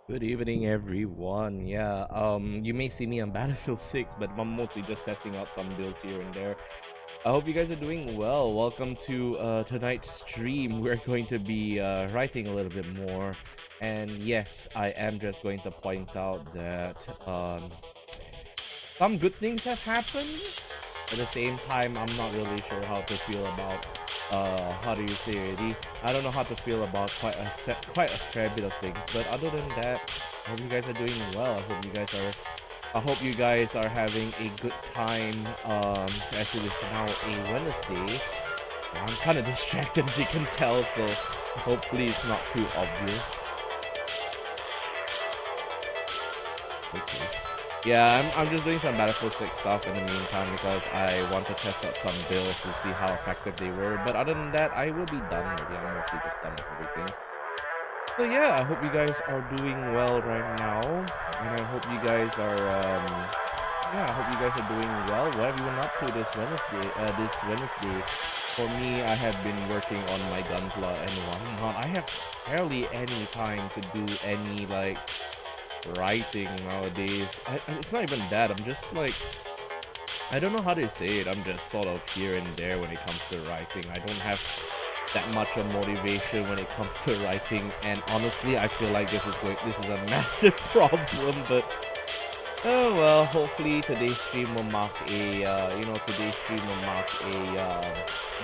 Good evening, everyone. Yeah, you may see me on Battlefield 6, but I'm mostly just testing out some builds here and there. I hope you guys are doing well. Welcome to tonight's stream. We're going to be writing a little bit more. And yes, I am just going to point out that some good things have happened. At the same time, I'm not really sure how to feel about how do you say it? I don't know how to feel about quite a fair bit of things. But other than that, I hope you guys are doing well. I hope you guys are having a good time. As it is now a Wednesday. I'm kind of distracted, as you can tell, so hopefully it's not too obvious. Okay. Yeah, I'm just doing some Battlefield 6 stuff in the meantime because I want to test out some builds to see how effective they were. But other than that, I will be done with it. I'm mostly just done with everything. So yeah, I hope you guys are doing well right now, and I hope you guys are yeah, I hope you guys are doing well. What have you been up to this Wednesday? For me, I have been working on my gunpla and whatnot. I have barely any time to do any like writing nowadays. It's not even that. I'm just like, I don't know how to say it. I'm just sort of here and there when it comes to writing. I don't have that much of motivation when it comes to writing, and honestly, I feel like this is a massive problem. But oh well, hopefully today's stream will mark a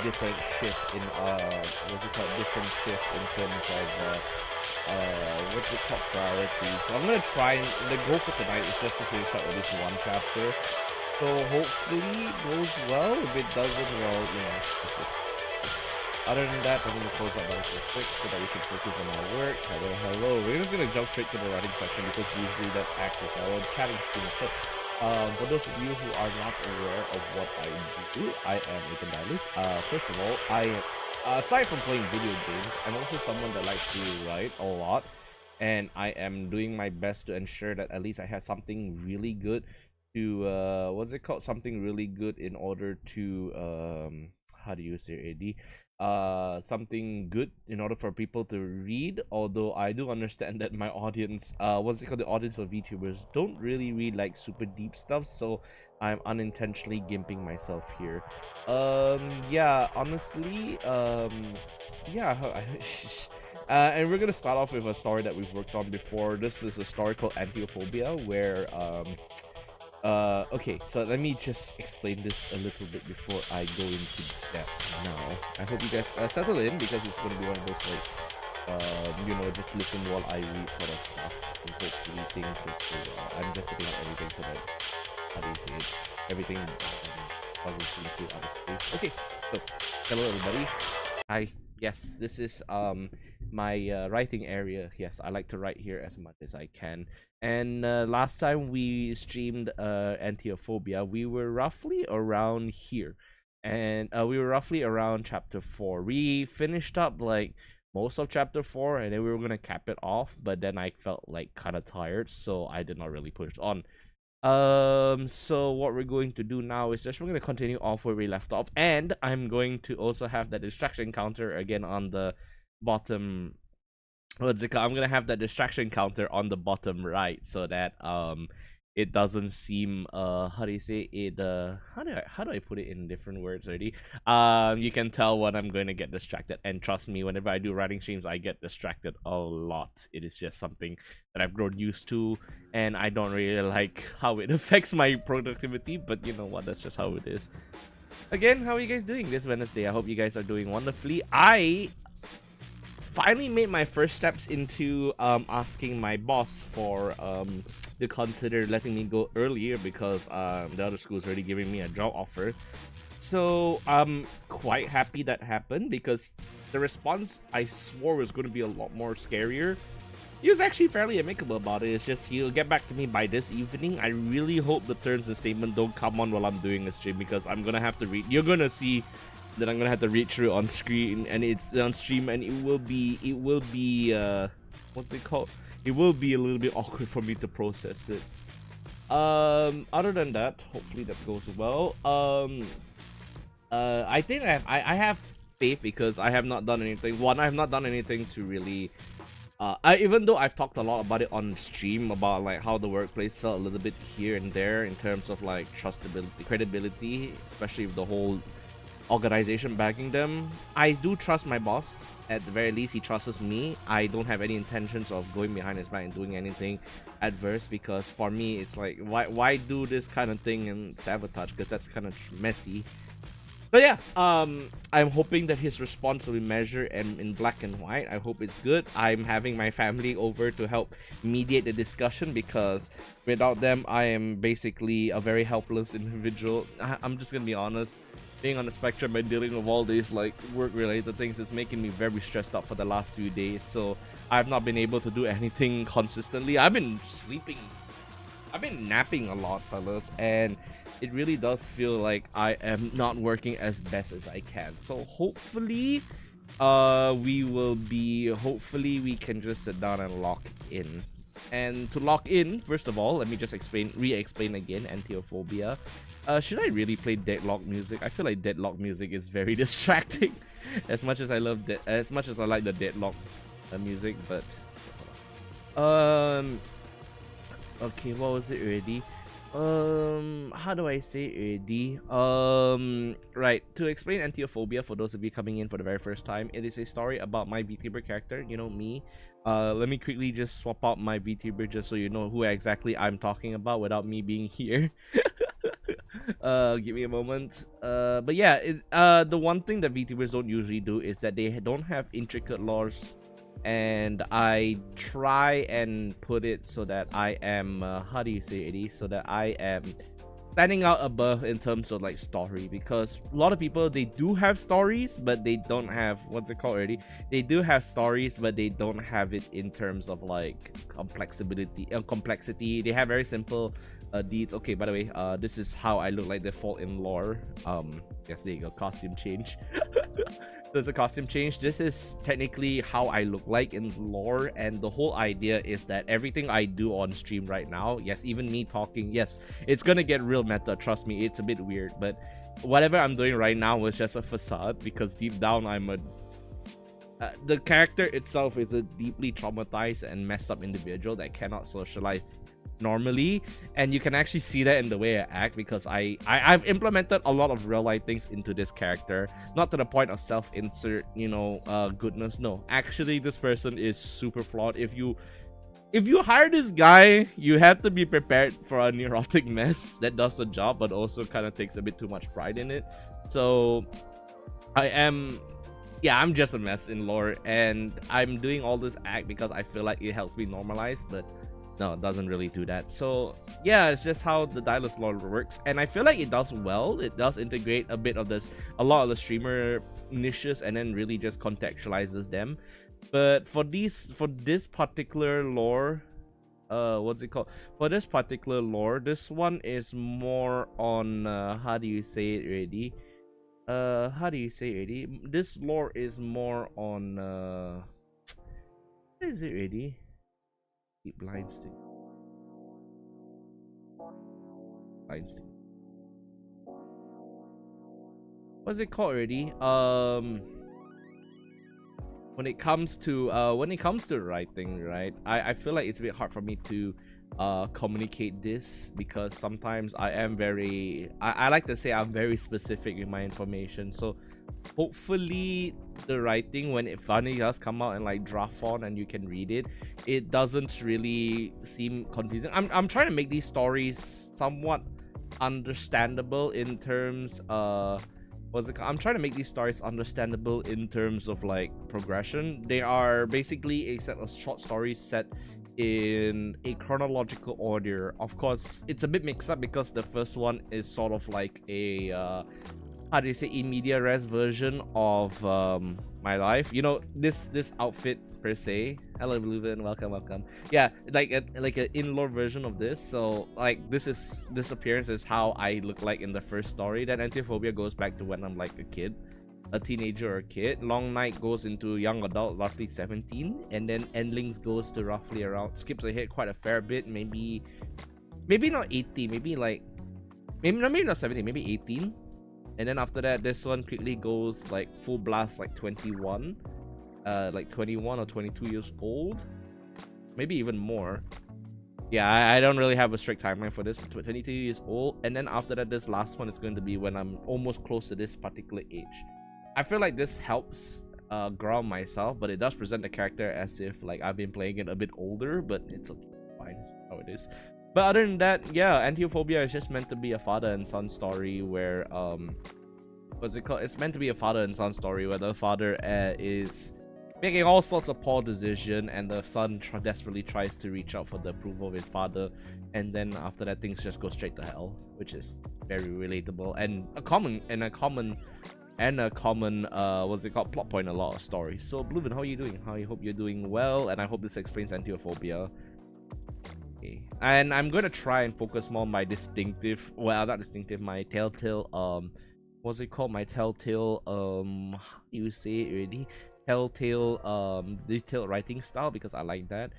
different shift in different shift in terms of what's it called, priorities. So I'm gonna try, and the goal for tonight is just to finish up at least one chapter. So hopefully it goes well. If it doesn't, well, you know, other than that, I'm gonna close out Battlefield 6 so that we can focus on our work. Hello. We're just gonna jump straight to the writing section because usually that acts as our chatting screen. So for those of you who are not aware of what I do, I am Eiten Dylus. First of all, aside from playing video games, I'm also someone that likes to write a lot, and I am doing my best to ensure that at least I have something really good to something really good in order to how do you say AD? something good in order for people to read, although I do understand that my audience, what's it called, the audience of VTubers don't really read like super deep stuff, so I'm unintentionally gimping myself here. Yeah, honestly, yeah. And we're gonna start off with a story that we've worked on before. This is a story called Antiophobia, where okay, so let me just explain this a little bit before I go into depth now. I hope you guys settle in, because it's gonna be one of those like, you know, just listen while I read sort of stuff, and hopefully things is I'm just setting up everything so that, how do you say it, everything doesn't seem too out of place. Okay, so hello everybody. Hi. Yes, this is my writing area. Yes, I like to write here as much as I can. And last time we streamed Antiophobia, we were roughly around here, and we were roughly around chapter 4. We finished up like most of chapter 4, and then we were gonna cap it off, but then I felt like kind of tired, so I did not really push on. So what we're going to do now is just we're going to continue off where we left off, and I'm going to also have that distraction counter again on the bottom. What's it called? I'm gonna have that distraction counter on the bottom right, so that it doesn't seem how do you say it, how do I put it in different words already? You can tell when I'm going to get distracted, and trust me, whenever I do writing streams I get distracted a lot. It is just something that I've grown used to, and I don't really like how it affects my productivity, but you know what, that's just how it is. Again, how are you guys doing this Wednesday? I hope you guys are doing wonderfully. I finally made my first steps into asking my boss for to consider letting me go earlier, because the other school is already giving me a job offer. So I'm quite happy that happened, because the response I swore was going to be a lot more scarier. He was actually fairly amicable about it. It's just he'll get back to me by this evening. I really hope the terms and statement don't come on while I'm doing a stream, because I'm gonna have to read. You're gonna see that I'm gonna have to read through on screen, and it's on stream, and it will be what's it called? It will be a little bit awkward for me to process it. Other than that, hopefully that goes well. I think I have faith, because I have not done anything. One, I have not done anything to really even though I've talked a lot about it on stream, about like how the workplace felt a little bit here and there in terms of like trustability, credibility, especially with the whole organization backing them. I do trust my boss. At the very least, he trusts me. I don't have any intentions of going behind his back and doing anything adverse, because for me it's like, why do this kind of thing and sabotage, because that's kind of messy. But yeah, I'm hoping that his response will be measured and in black and white. I hope it's good. I'm having my family over to help mediate the discussion, because without them, I am basically a very helpless individual. I'm just gonna be honest. Being on the spectrum and dealing with all these like work-related things is making me very stressed out for the last few days. So I've not been able to do anything consistently. I've been sleeping. I've been napping a lot, fellas, and it really does feel like I am not working as best as I can. So hopefully hopefully we can just sit down and lock in. And to lock in, first of all, let me just re-explain again Antiophobia. Should I really play deadlock music? I feel like deadlock music is very distracting. As much as I like the deadlock music, but okay, what was it already? How do I say it already? Right, to explain Antiophobia for those of you coming in for the very first time, it is a story about my VTuber character, you know, me. Let me quickly just swap out my VTuber just so you know who exactly I'm talking about without me being here. Give me a moment. But yeah, the one thing that VTubers don't usually do is that they don't have intricate lores, and I try and put it so that I am how do you say it, so that I am standing out above in terms of like story, because a lot of people, they do have stories but they don't have, what's it called already, they do have stories but they don't have it in terms of like complexity. They have very simple deeds. Okay, by the way, this is how I look like default in lore. Yes, there you go, costume change. There's a costume change. This is technically how I look like in lore, and the whole idea is that everything I do on stream right now, yes, even me talking, yes, it's gonna get real meta, trust me, it's a bit weird, but whatever I'm doing right now was just a facade, because deep down I'm a the character itself is a deeply traumatized and messed up individual that cannot socialize normally, and you can actually see that in the way I act, because I've implemented a lot of real life things into this character, not to the point of self-insert, you know, goodness. No, actually this person is super flawed. If you hire this guy, you have to be prepared for a neurotic mess that does the job but also kind of takes a bit too much pride in it. So I'm just a mess in lore, and I'm doing all this act because I feel like it helps me normalize, but no, it doesn't really do that. So yeah, it's just how the Dylus lore works, and I feel like it does well. It does integrate a bit of this, a lot of the streamer niches, and then really just contextualizes them. But for this particular lore, what's it called? For this particular lore, this one is more on how do you say it already? This lore is more on what is it already? Keep blind stick. Blind stick. What's it called already? When it comes to writing, right? I feel like it's a bit hard for me to communicate this, because sometimes I like to say I'm very specific with my information. So hopefully the writing, when it finally does come out and like draft form and you can read it, it doesn't really seem confusing. I'm trying to make these stories somewhat understandable in terms I'm trying to make these stories understandable in terms of like progression. They are basically a set of short stories set in a chronological order. Of course, it's a bit mixed up because the first one is sort of like a how do you say, in media res version of my life. You know, this outfit per se. Hello Bluevin, welcome. Yeah, like an in-lore version of this. So like this appearance is how I look like in the first story. Then Antiophobia goes back to when I'm like a kid, a teenager or a kid. Long Night goes into young adult, roughly 17, and then Endlings goes to roughly around, skips ahead quite a fair bit, maybe not 18, maybe not 17, maybe 18. And then after that, this one quickly goes like full blast, like 21 or 22 years old, maybe even more. Yeah, I don't really have a strict timeline for this, but 22 years old. And then after that, this last one is going to be when I'm almost close to this particular age. I feel like this helps ground myself, but it does present the character as if like I've been playing it a bit older, but it's fine how it is. But other than that, yeah, Antiophobia is just meant to be a father and son story where what's it called? It's meant to be a father and son story where the father is making all sorts of poor decisions, and the son desperately tries to reach out for the approval of his father, and then after that things just go straight to hell, which is very relatable and a common what's it called, plot point in a lot of stories. So Bluevin, how are you doing? I hope you're doing well, and I hope this explains Antiophobia. Okay. And I'm gonna try and focus more on my distinctive, well, not distinctive, my telltale what's it called, my telltale you say it already, telltale detailed writing style, because I like that.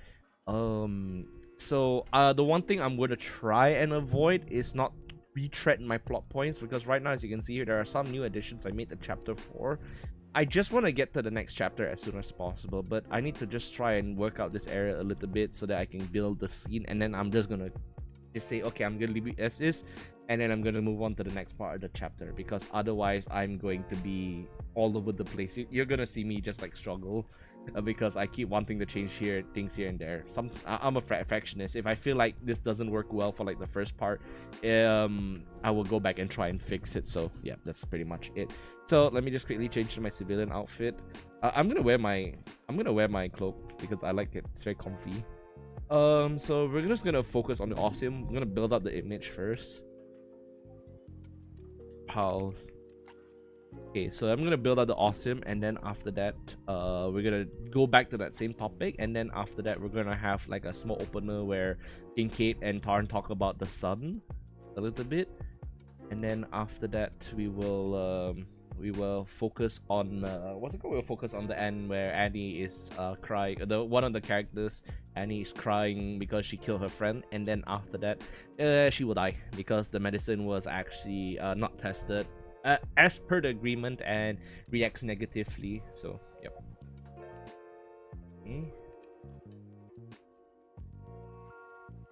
So the one thing I'm gonna try and avoid is not retread my plot points, because right now, as you can see here, there are some new additions I made to chapter 4. I just want to get to the next chapter as soon as possible, but I need to just try and work out this area a little bit so that I can build the scene, and then I'm just gonna just say, okay, I'm gonna leave it as is, and then I'm gonna move on to the next part of the chapter, because otherwise I'm going to be all over the place. You're gonna see me just like struggle because I keep wanting to change things here and there. I'm a perfectionist. If I feel like this doesn't work well for like the first part, I will go back and try and fix it. So yeah, that's pretty much it. So let me just quickly change to my civilian outfit. I'm gonna wear my cloak because I like it. It's very comfy. So we're just gonna focus on the awesome. I'm gonna build up the image first. Pals. Okay, so I'm gonna build out the awesome, and then after that, we're gonna go back to that same topic, and then after that, we're gonna have like a small opener where Kate and Tarn talk about the sun a little bit, and then after that, we will focus on what's it called? We'll focus on the end where Annie is crying. The one of the characters, Annie is crying because she killed her friend, and then after that, she will die because the medicine was actually not tested as per the agreement and reacts negatively. So, yep. Okay.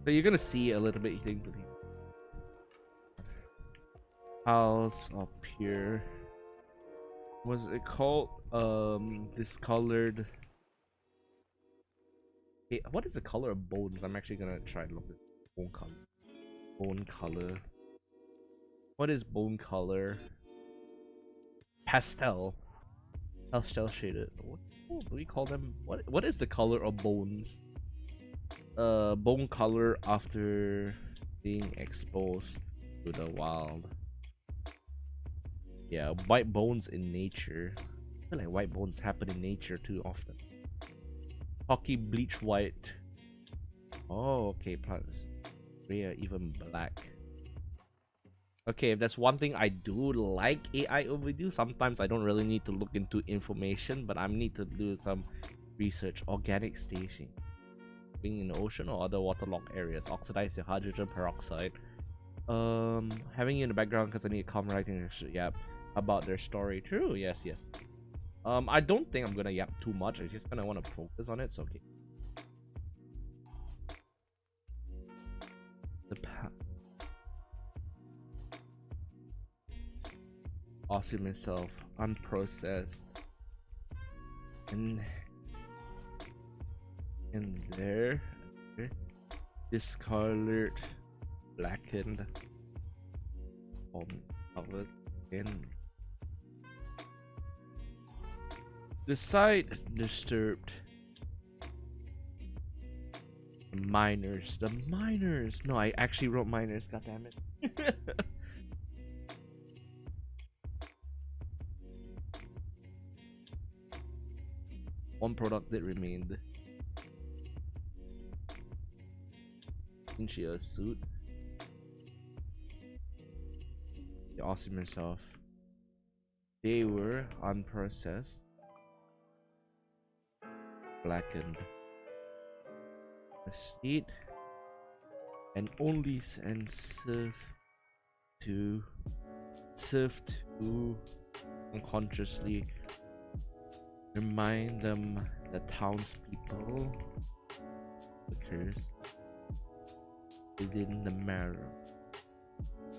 So you're gonna see a little bit things. House up here. Was it called discolored? Hey, what is the color of bones? I'm actually gonna try to look at bone color. Bone color. What is bone color? Pastel. Pastel shaded. What do we call them? What is the color of bones? Bone color after being exposed to the wild. Yeah, white bones in nature. I feel like white bones happen in nature too often. Hockey bleach white. Oh, okay, plants. Gray or even black. Okay, if that's one thing I do like AI overview, sometimes I don't really need to look into information, but I need to do some research. Organic staging. Being in the ocean or other waterlogged areas. Oxidize your hydrogen peroxide. Having you in the background because I need to calm writing. Yep. About their story. True, yes. I don't think I'm gonna yap too much. I just kinda wanna focus on it, so okay. Awesome itself, unprocessed. And there, discolored, blackened, covered in. The site disturbed. The miners. No, I actually wrote miners. God damn it. One product that remained. She a suit. The awesome herself. They were unprocessed, blackened. The seed and only serve to unconsciously remind them the townspeople occurs within the marrow,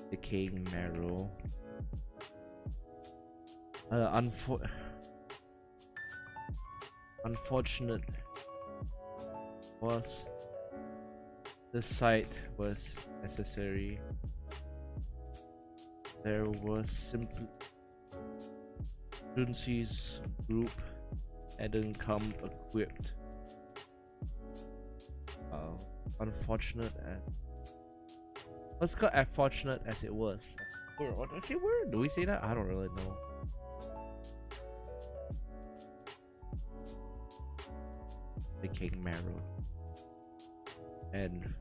decaying marrow. Unfortunate was the site was necessary. There was simply Dunsi's group hadn't come equipped. Unfortunate let's go unfortunate as it was. What did I say word? Do we say that? I don't really know. The king marrow and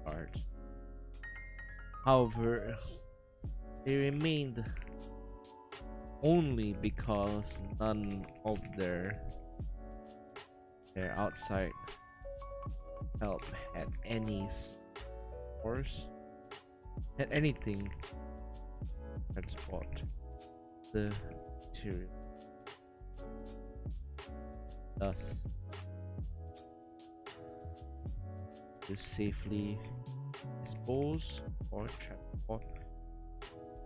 art. However, they remained only because none of their outside help had any source, had anything transport the material. Thus, to safely dispose or transport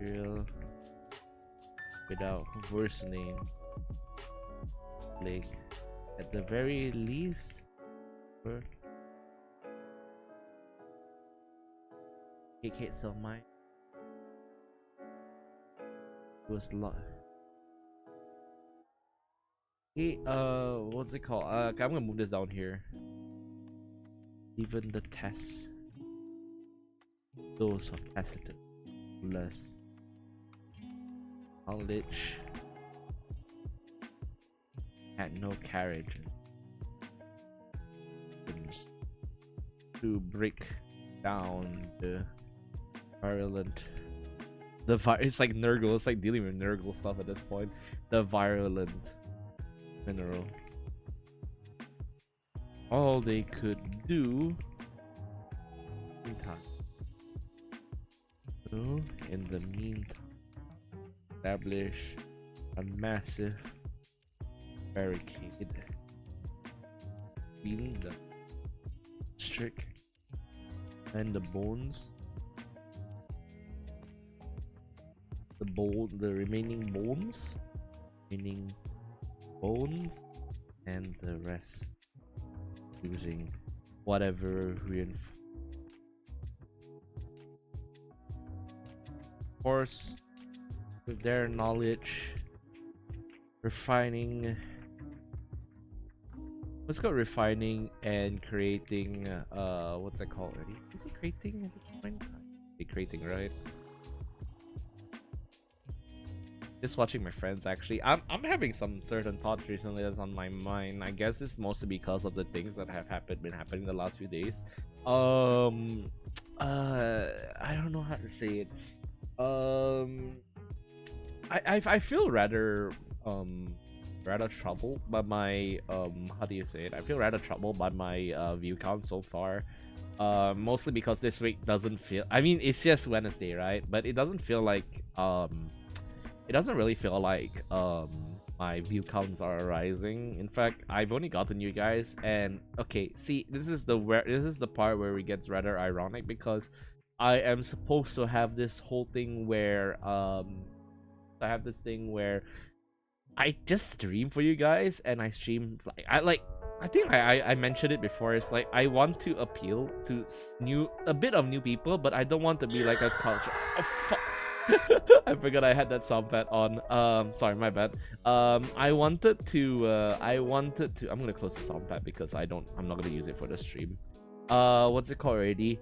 material without worsening plague, at the very least, KK of mine was lot. Hey, what's it called? I'm gonna move this down here. Even the tests, those of Tacitus, less Knowledge had no carriage to break down the virulent. It's like Nurgle. It's like dealing with Nurgle stuff at this point. The virulent mineral. All they could do in the meantime, establish a massive barricade between the district and the bones. The remaining bones, and the rest using whatever course, with their knowledge, refining and creating what's that called already? Is it creating at this point? Creating, right? Just watching my friends actually. I'm having some certain thoughts recently that's on my mind. I guess it's mostly because of the things that have been happening the last few days. I don't know how to say it. I feel rather troubled by my how do you say it? I feel rather troubled by my view count so far. Mostly because this week doesn't feel, I mean, it's just Wednesday, right? But it doesn't feel like it doesn't really feel like my view counts are rising. In fact, I've only gotten you guys, and okay, see, this is the part where it gets rather ironic, because I am supposed to have this whole thing where I just stream for you guys, and I stream I think I mentioned it before. It's like I want to appeal to a bit of new people, but I don't want to be like a culture. Oh fuck! I forgot I had that sound pad on. Sorry, my bad. I wanted to. I'm gonna close the sound pad because I'm not gonna use it for the stream. What's it called already?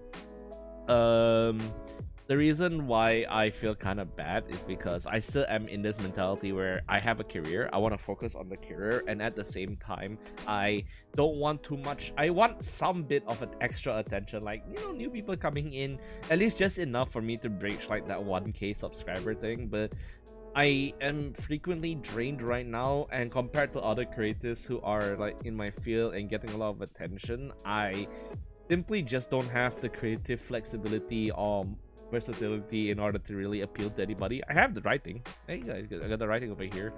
The reason why I feel kind of bad is because I still am in this mentality where I have a career. I want to focus on the career, and at the same time, I don't want too much. I want some bit of an extra attention, like, you know, new people coming in, at least just enough for me to breach like that 1K subscriber thing. But I am frequently drained right now, and compared to other creatives who are like in my field and getting a lot of attention, I simply just don't have the creative flexibility or versatility in order to really appeal to anybody. I have the writing. Hey guys, I got the writing over here,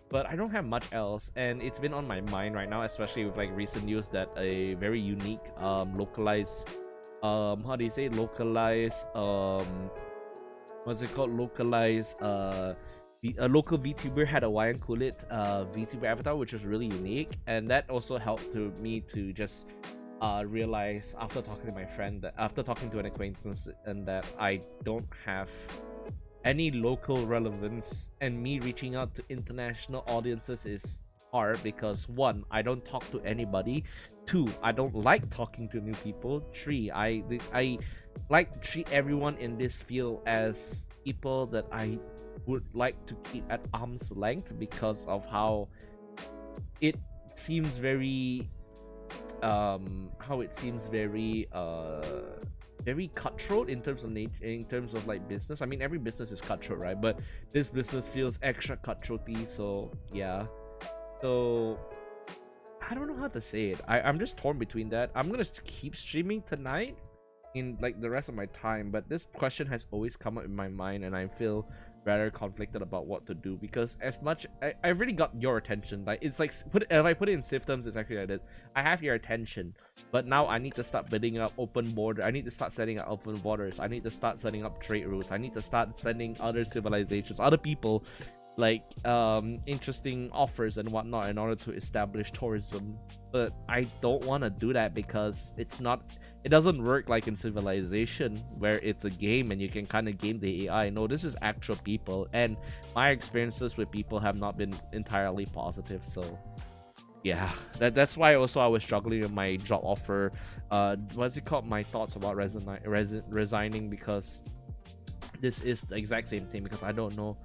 but I don't have much else, and it's been on my mind right now, especially with like recent news that a very unique localized how do you say localized what's it called localized a local VTuber had a Wayang Kulit VTuber avatar, which was really unique, and that also helped to me to just realize after talking to my friend, that after talking to an acquaintance, and that I don't have any local relevance, and me reaching out to international audiences is hard because 1, I don't talk to anybody, 2, I don't like talking to new people, 3, I like to treat everyone in this field as people that I would like to keep at arm's length because of how it seems very very cutthroat in terms of in terms of like business. I mean, every business is cutthroat, right? But this business feels extra cutthroaty, so yeah. So I don't know how to say it. I'm just torn between that. I'm gonna keep streaming tonight in like the rest of my time, but this question has always come up in my mind, and I feel rather conflicted about what to do, because as much I really got your attention. Like, it's like if I put it in symptoms, it's actually like this: I have your attention, but now I need to start building up open border. I need to start setting up open borders. I need to start setting up trade routes. I need to start sending other civilizations, other people, like interesting offers and whatnot in order to establish tourism. But I don't want to do that because it doesn't work like in Civilization, where it's a game and you can kind of game the AI. No, this is actual people, and my experiences with people have not been entirely positive. So yeah, that's why also I was struggling with my job offer. What's it called? My thoughts about resigning, because this is the exact same thing, because I don't know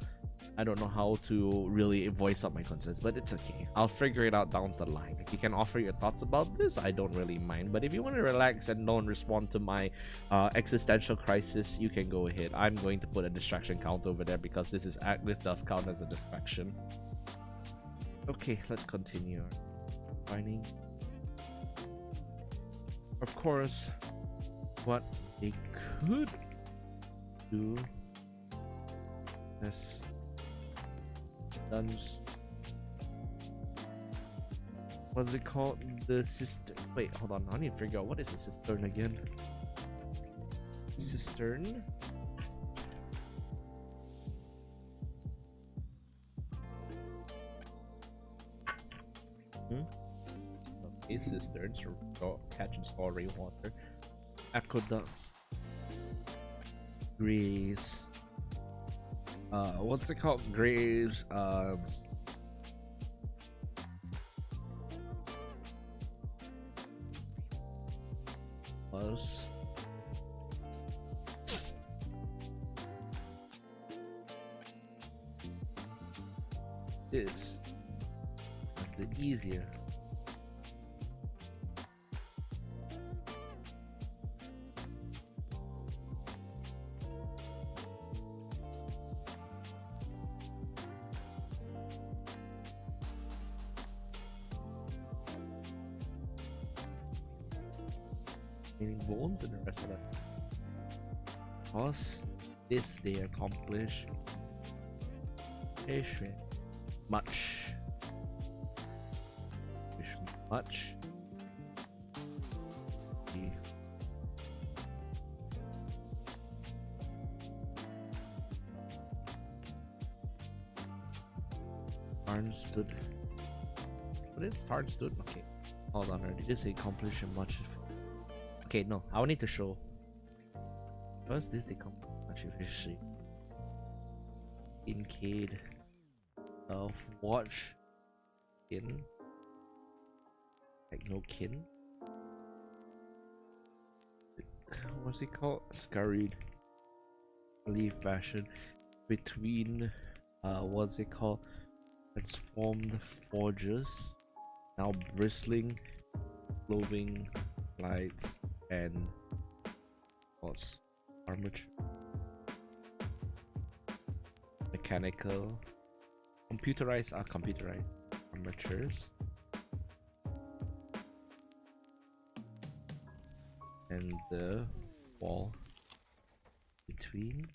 I don't know how to really voice out my concerns, but it's okay. I'll figure it out down the line. If you can offer your thoughts about this, I don't really mind. But if you want to relax and don't respond to my existential crisis, you can go ahead. I'm going to put a distraction count over there because this does count as a distraction. Okay, let's continue. Finding. Of course, what they could do is what's it called? The cistern. Wait, hold on. I need to figure out what is a cistern again. Cistern. Okay, cisterns for catch and store rainwater. Aqueducts. Graves. What's it called? Graves. Plus. This. That's the easier. Bones and the rest of that. Because this they accomplish much. Much. Stood. What is stood? Okay. Hold on, did you say accomplish much? Okay, no, I will need to show. First, this they accomplish much efficiency. Incade of watch in like no kin. What's it called? Scurried leaf fashion between what's it called? Transformed forges, now bristling clothing lights and what's armature, mechanical, computerized armatures, and the wall between.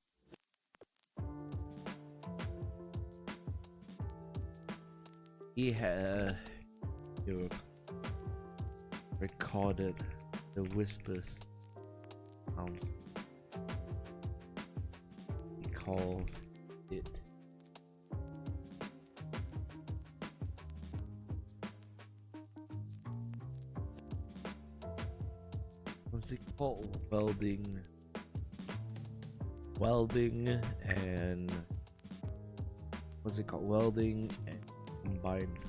He had recorded the whispers sounds. He called it what's it called? Welding and what's it called? Welding and combined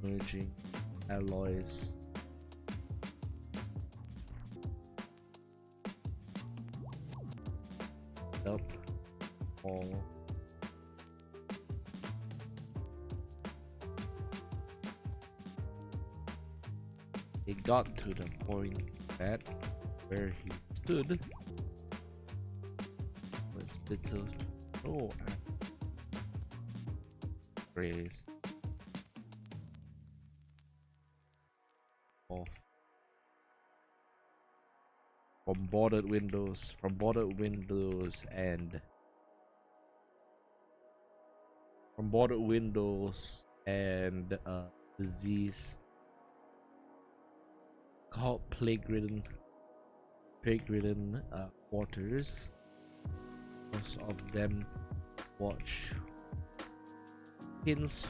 merging alloys. Up all it got to the point that where he stood was little grace of from boarded windows and disease called plague-ridden quarters. Most of them watch hints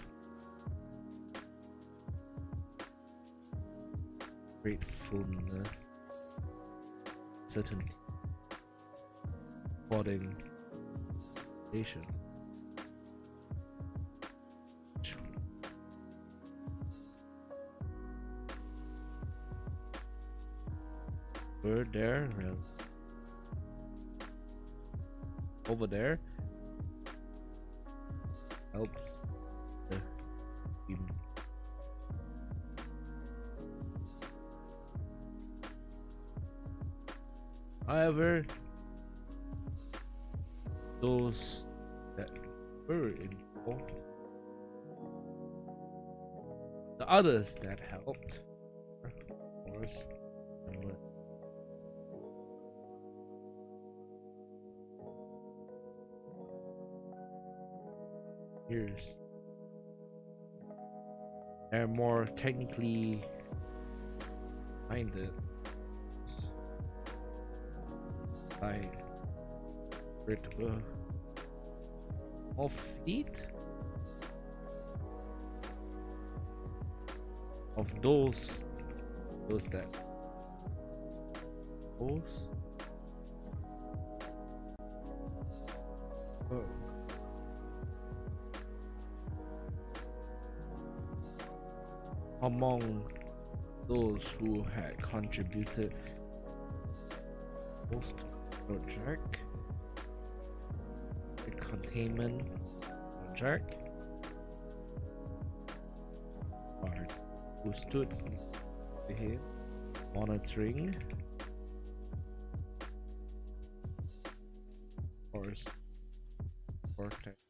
gratefulness, certainty, coordination. Were there over there helps the team. However, those that were involved, the others that helped, of course, years. They're more technically minded. Like ritual of fleet of those that those among those who had contributed most project, the containment project, or who stood here monitoring course Cortex.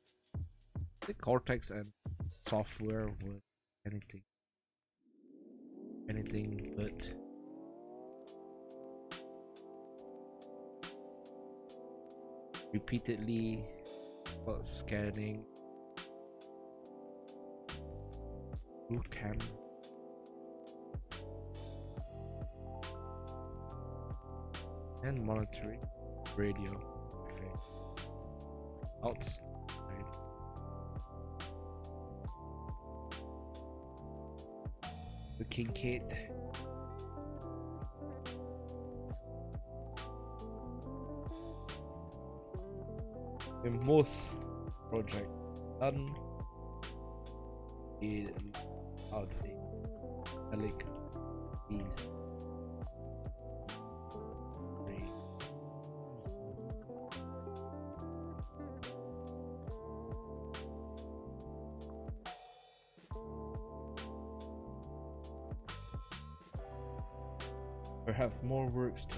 The Cortex and software were anything but repeatedly scanning root cam and monitoring radio outside. The Kincaid in most project done is out the like these three. Perhaps more works to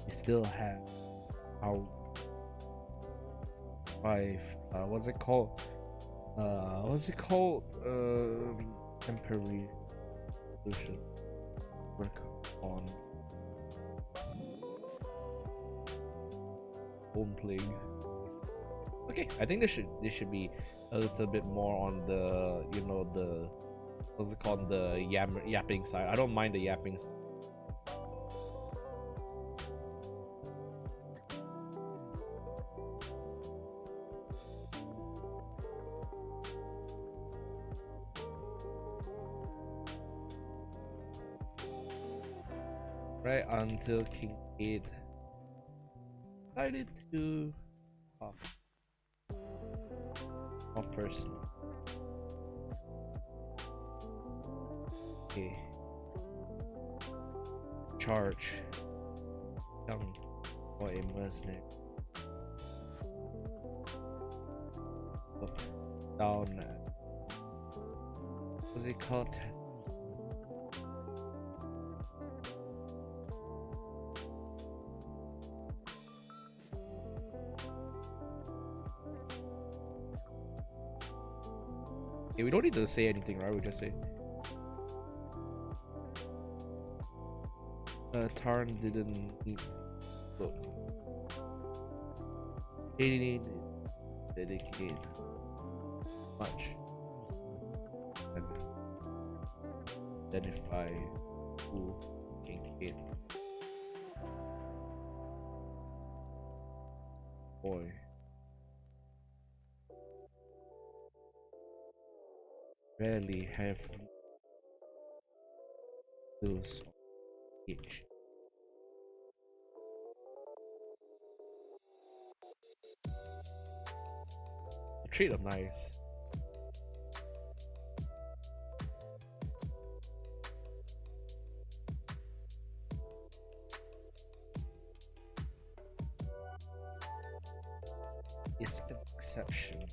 we still have our five what's it called temporary solution work on home playing. Okay, I think this should be a little bit more on the the what's it called, the yapping side. I don't mind the yapping side. Right until King 8 decided to not personal. Okay. Charge young or a mercenary. Up, down. What's it called? Okay, we don't need to say anything, right? We just say Tarn didn't need look. He didn't dedicate much and identify who can kid. Boy. Rarely have those each. Treat them nice. is an exception.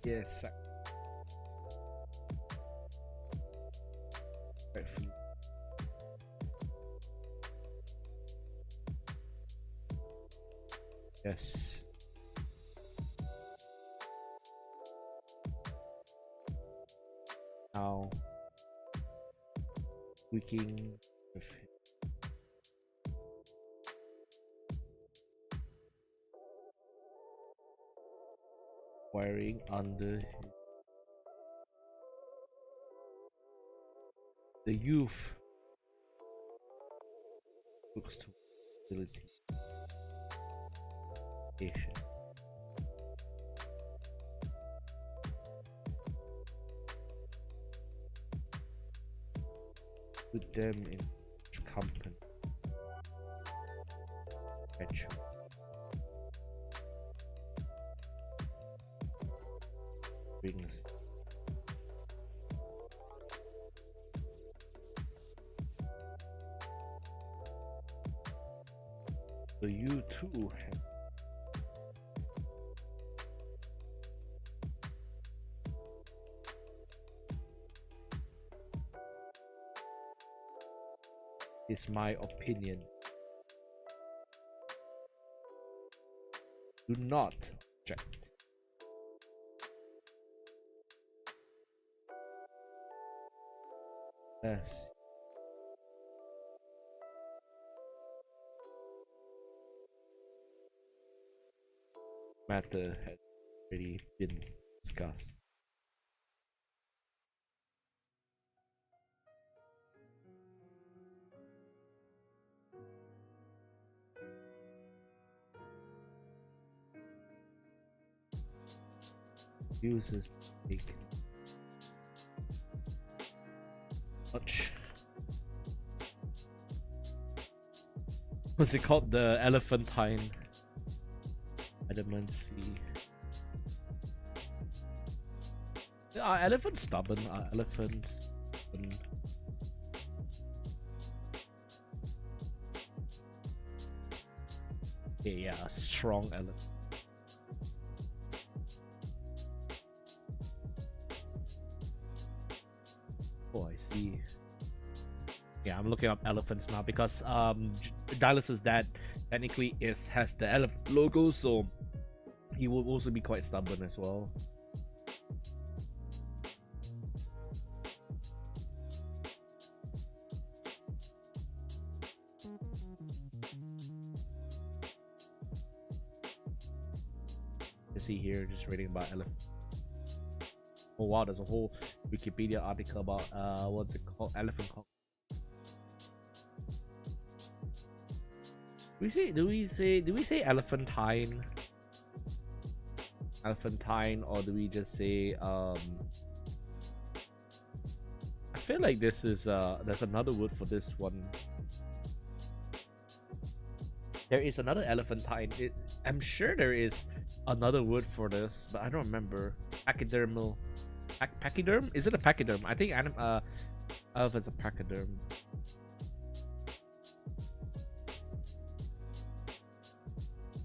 Yes, rightfully. Yes. Now, tweaking with wiring under the youth looks to ability. Patient. Put them in company. Treasury. Brings so you too have is my opinion. Do not object. Yes. Matter had already been discussed. Users take much. What's it called? The elephantine adamant. Are elephants stubborn? Are elephants stubborn? Yeah, a strong elephant. Oh, I see. Yeah, I'm looking up elephants now because Dylus's dad technically has the elephant logo, so he will also be quite stubborn as well. You see here, just reading about elephants. Oh wow, there's a whole Wikipedia article about what's it called? Elephant called. Do we say elephantine? Elephantine, or do we just say I feel like this is there's another word for this one. There is another elephantine. I'm sure there is another word for this, but I don't remember. Pachydermal. Pachyderm? Is it a pachyderm? I think elephant's a pachyderm.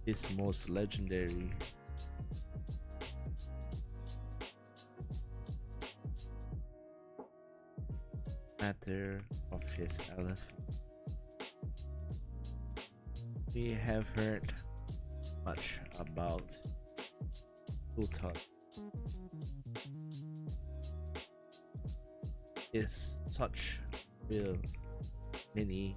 Is most legendary. Matter of his elephant. We have heard much about Holter. Is such real many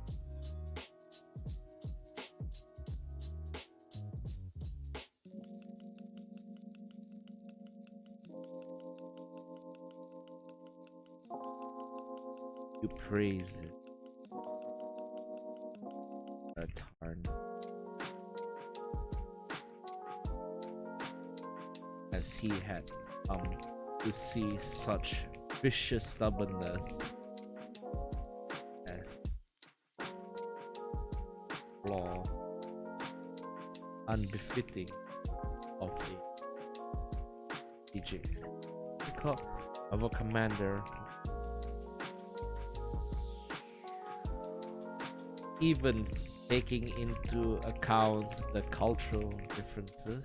you praise it a turn as he had come to see such vicious stubbornness as flaw unbefitting of a strategic of a commander even taking into account the cultural differences.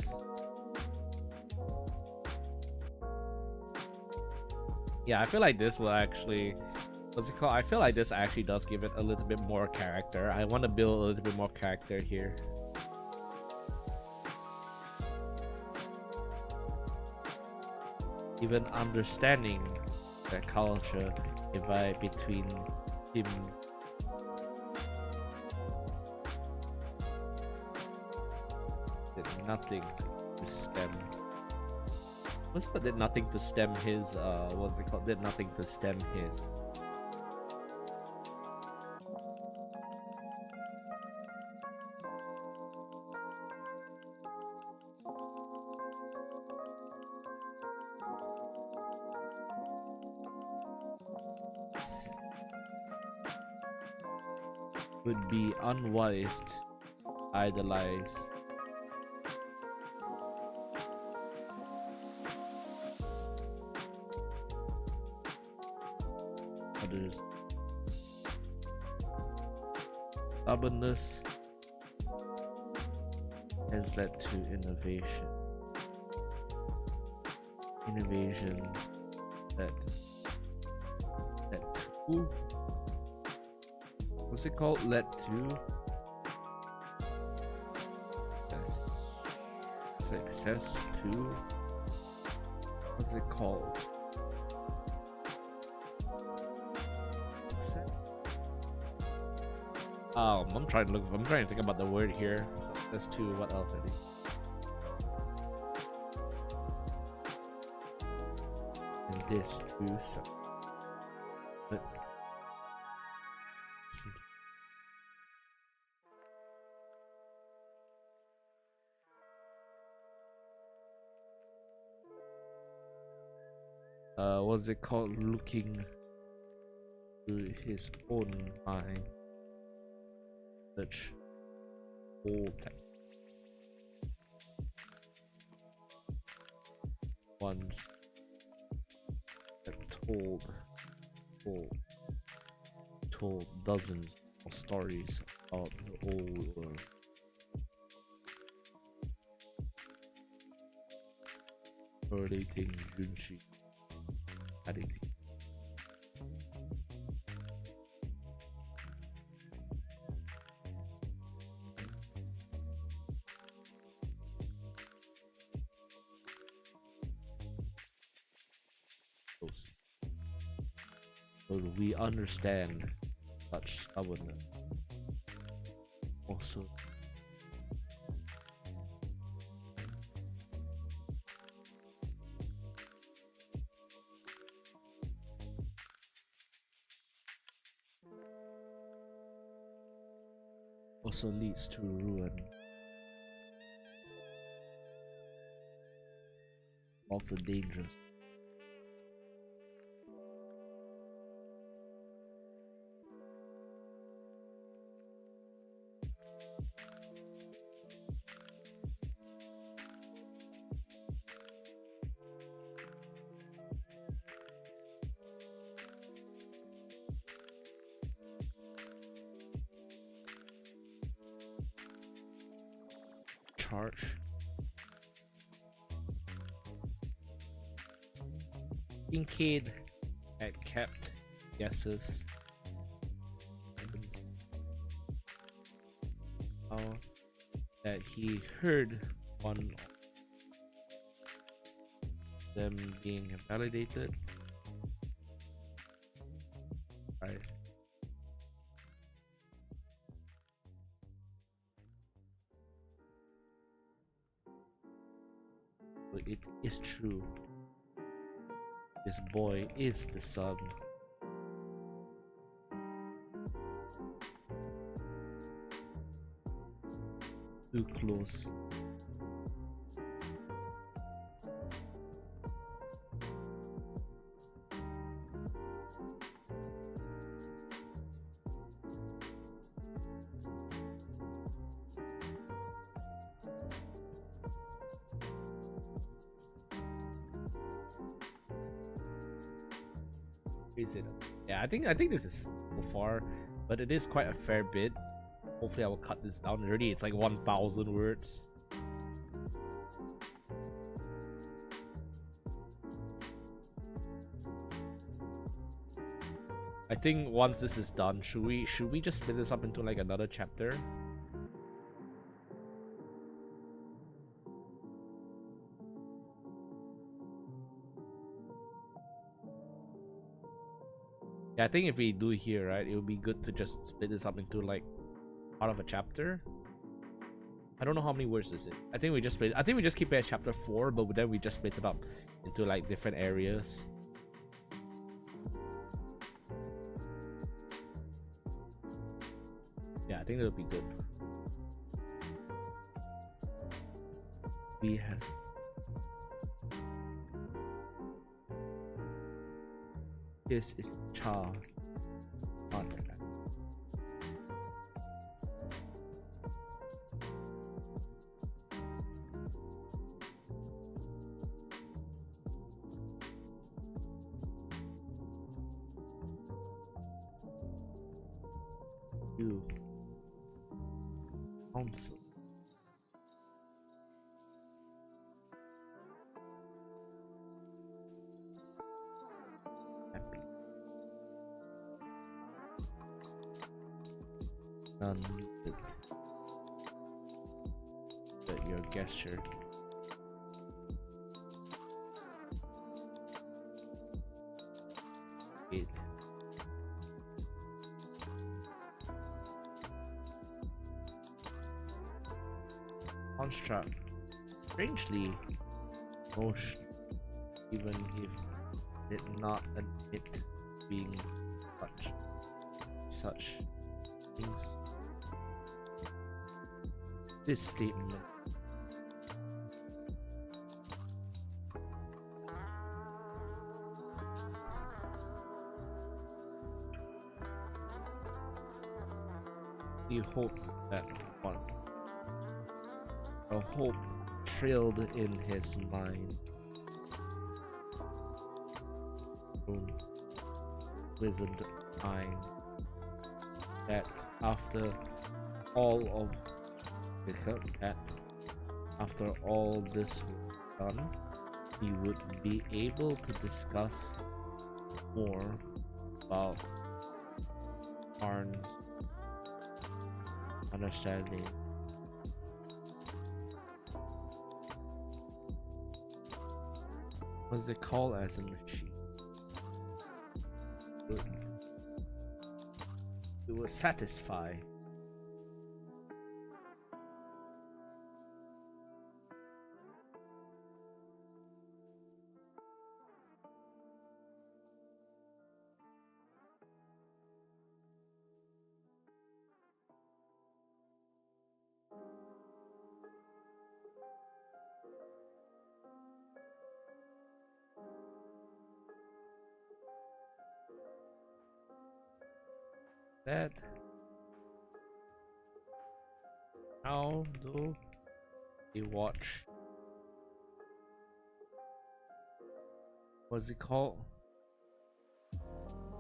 Yeah, I feel like this will actually, what's it called? I feel like this actually does give it a little bit more character. I want to build a little bit more character here. Even understanding the culture divide between him did nothing to stem. What's it called? Did nothing to stem his what's it called? Did nothing to stem his. Would be unwise to idolize others. Stubbornness has led to innovation. Innovation led to, what's it called? Led to success to, what's it called? I'm trying to think about the word here. Success to, what else I think? And this too, so but what's it called? Looking through his own mind, such Holter ones that told dozens of stories about the old world. Correlating Junshi additive. So we understand such stubbornness. Also leads to ruin. Also dangerous. Charge. Kincaid had kept guesses that he heard one of them being validated. Right. But it is true. This boy is the son. Too close. Is it? Yeah, I think this is so far, but it is quite a fair bit. Hopefully I will cut this down. Already it's like 1,000 words. I think once this is done, should we just split this up into like another chapter? Yeah, I think if we do it here, right, it would be good to just split this up into like part of a chapter. I don't know how many words is it. I think we just split. I think we just keep it at chapter 4, but then we just split it up into like different areas. Yeah, I think that'll be good. We have this is Cha contract. You council. Happy. None needed. But your gesture. It. Construct. Strangely, motion, even if did not admit being such things. This statement you hope that one. A hope trailed in his mind. Wizened mind that after all of that after all this was done, he would be able to discuss more about Karl's understanding. Was it called as a machine? It will satisfy. That how do they watch? What's it called?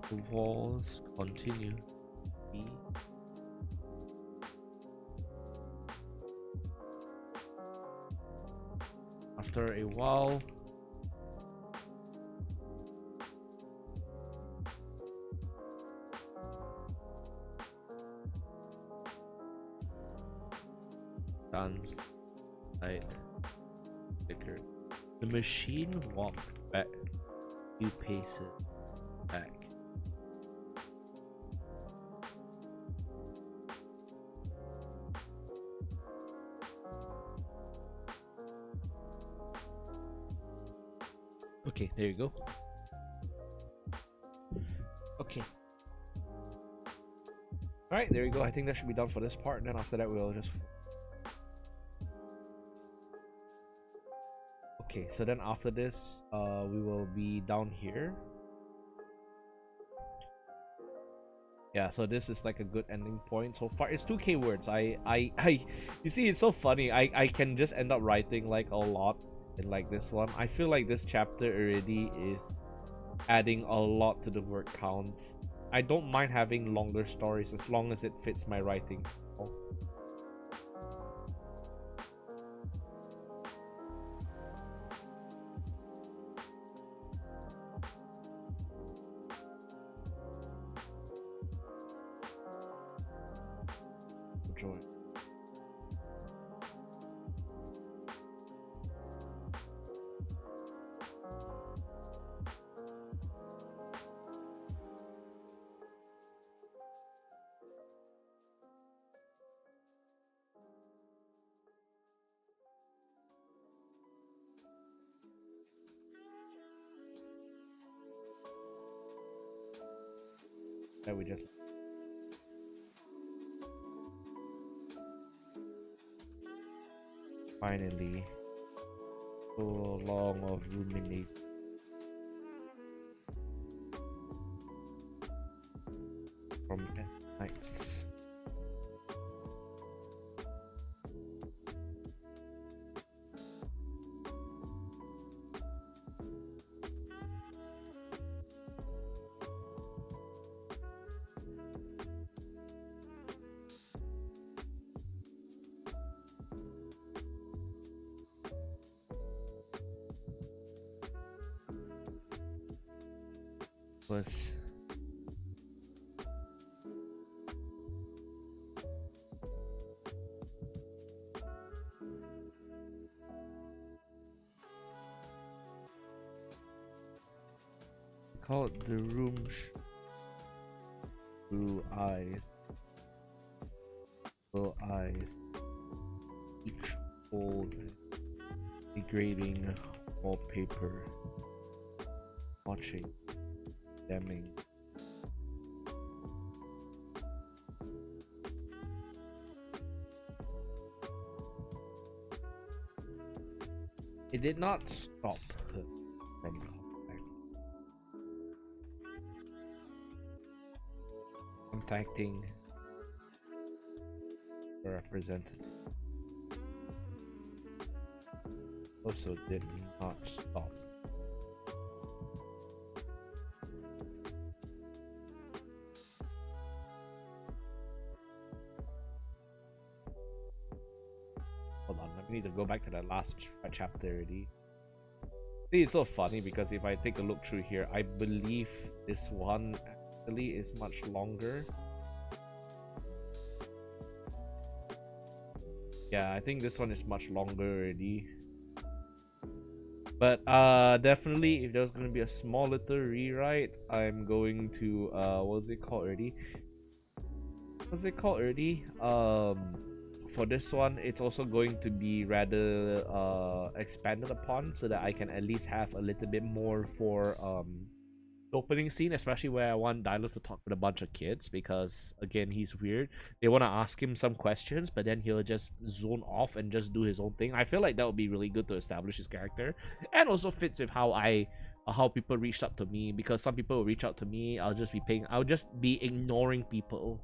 The walls continue. After a while, Dan's light flickered. The machine walked back a few paces back. Okay, there you go. Okay. Alright, there you go. I think that should be done for this part, and then after that we'll just... Okay, so then after this, we will be down here. Yeah, so this is like a good ending point so far. It's 2k words. You see, it's so funny. I can just end up writing like a lot in like this one. I feel like this chapter already is adding a lot to the word count. I don't mind having longer stories as long as it fits my writing Join. That we just finally so long of ruminate from nights. Was called the room blue eyes, each old degrading wallpaper, watching, damning. It did not stop her from contacting the representative. Also did not stop hold on, I need to go back to that last chapter already. See, it's so funny because if I take a look through here, I believe this one actually is much longer. Yeah, I think this one is much longer already. But definitely if there's gonna be a small little rewrite, I'm going to what was it called already? What's it called already? For this one, it's also going to be rather expanded upon so that I can at least have a little bit more for the opening scene, especially where I want Dylus to talk with a bunch of kids because again he's weird. They want to ask him some questions, but then he'll just zone off and just do his own thing. I feel like that would be really good to establish his character, and also fits with how people reached out to me, because some people will reach out to me, I'll just be ignoring people.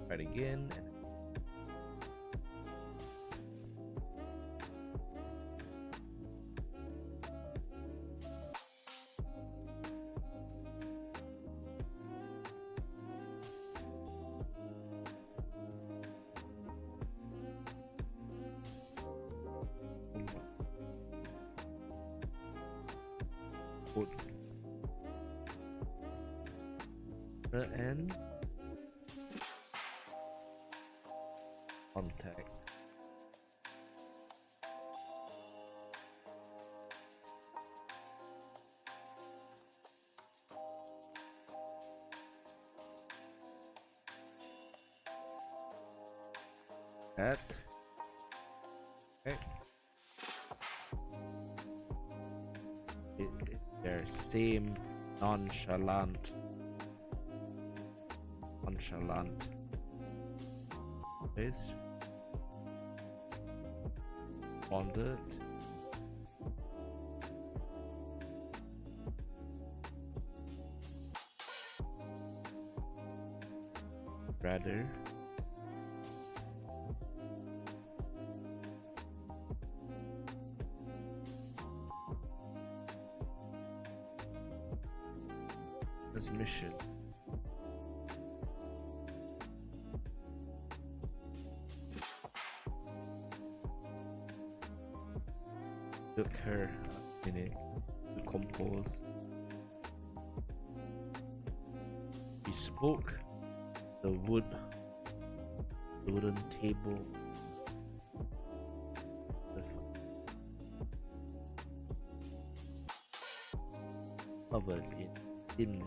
Right again. And contact. That. Okay. They're same Nonchalant. Nonchalant. Is bonded. Rather. Mission. Took her a minute to compose. She spoke the wooden table. Covered in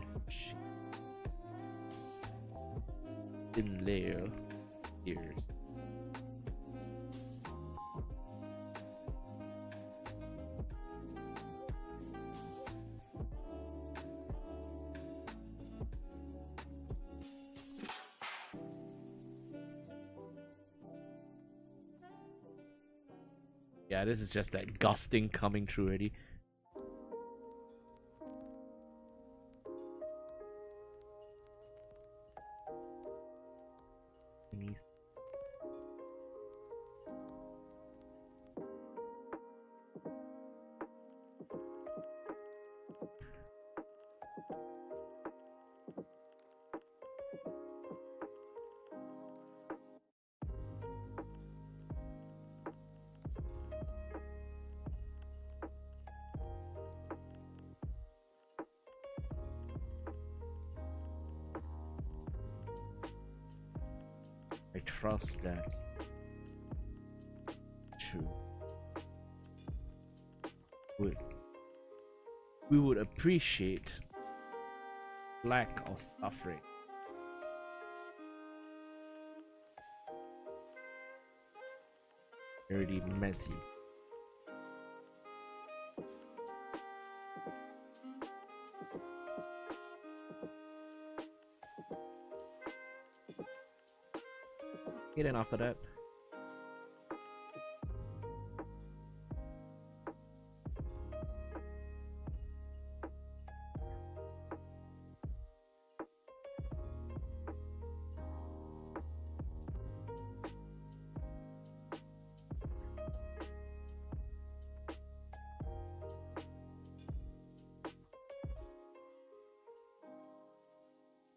thin layer ears. Yeah, this is just that gusting coming through already. I trust that. True. We would appreciate lack of suffering. Dirty, messy. And then after that,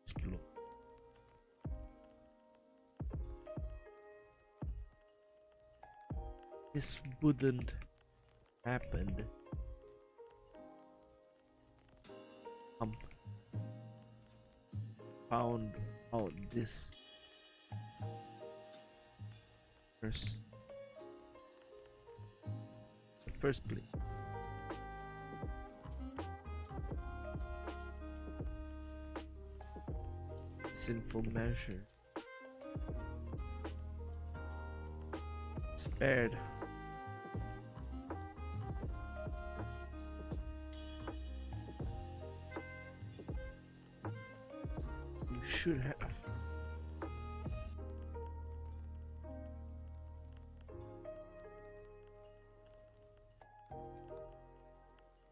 explode. This wouldn't happen. Found out this first place. Sinful measure. Spared. You should have.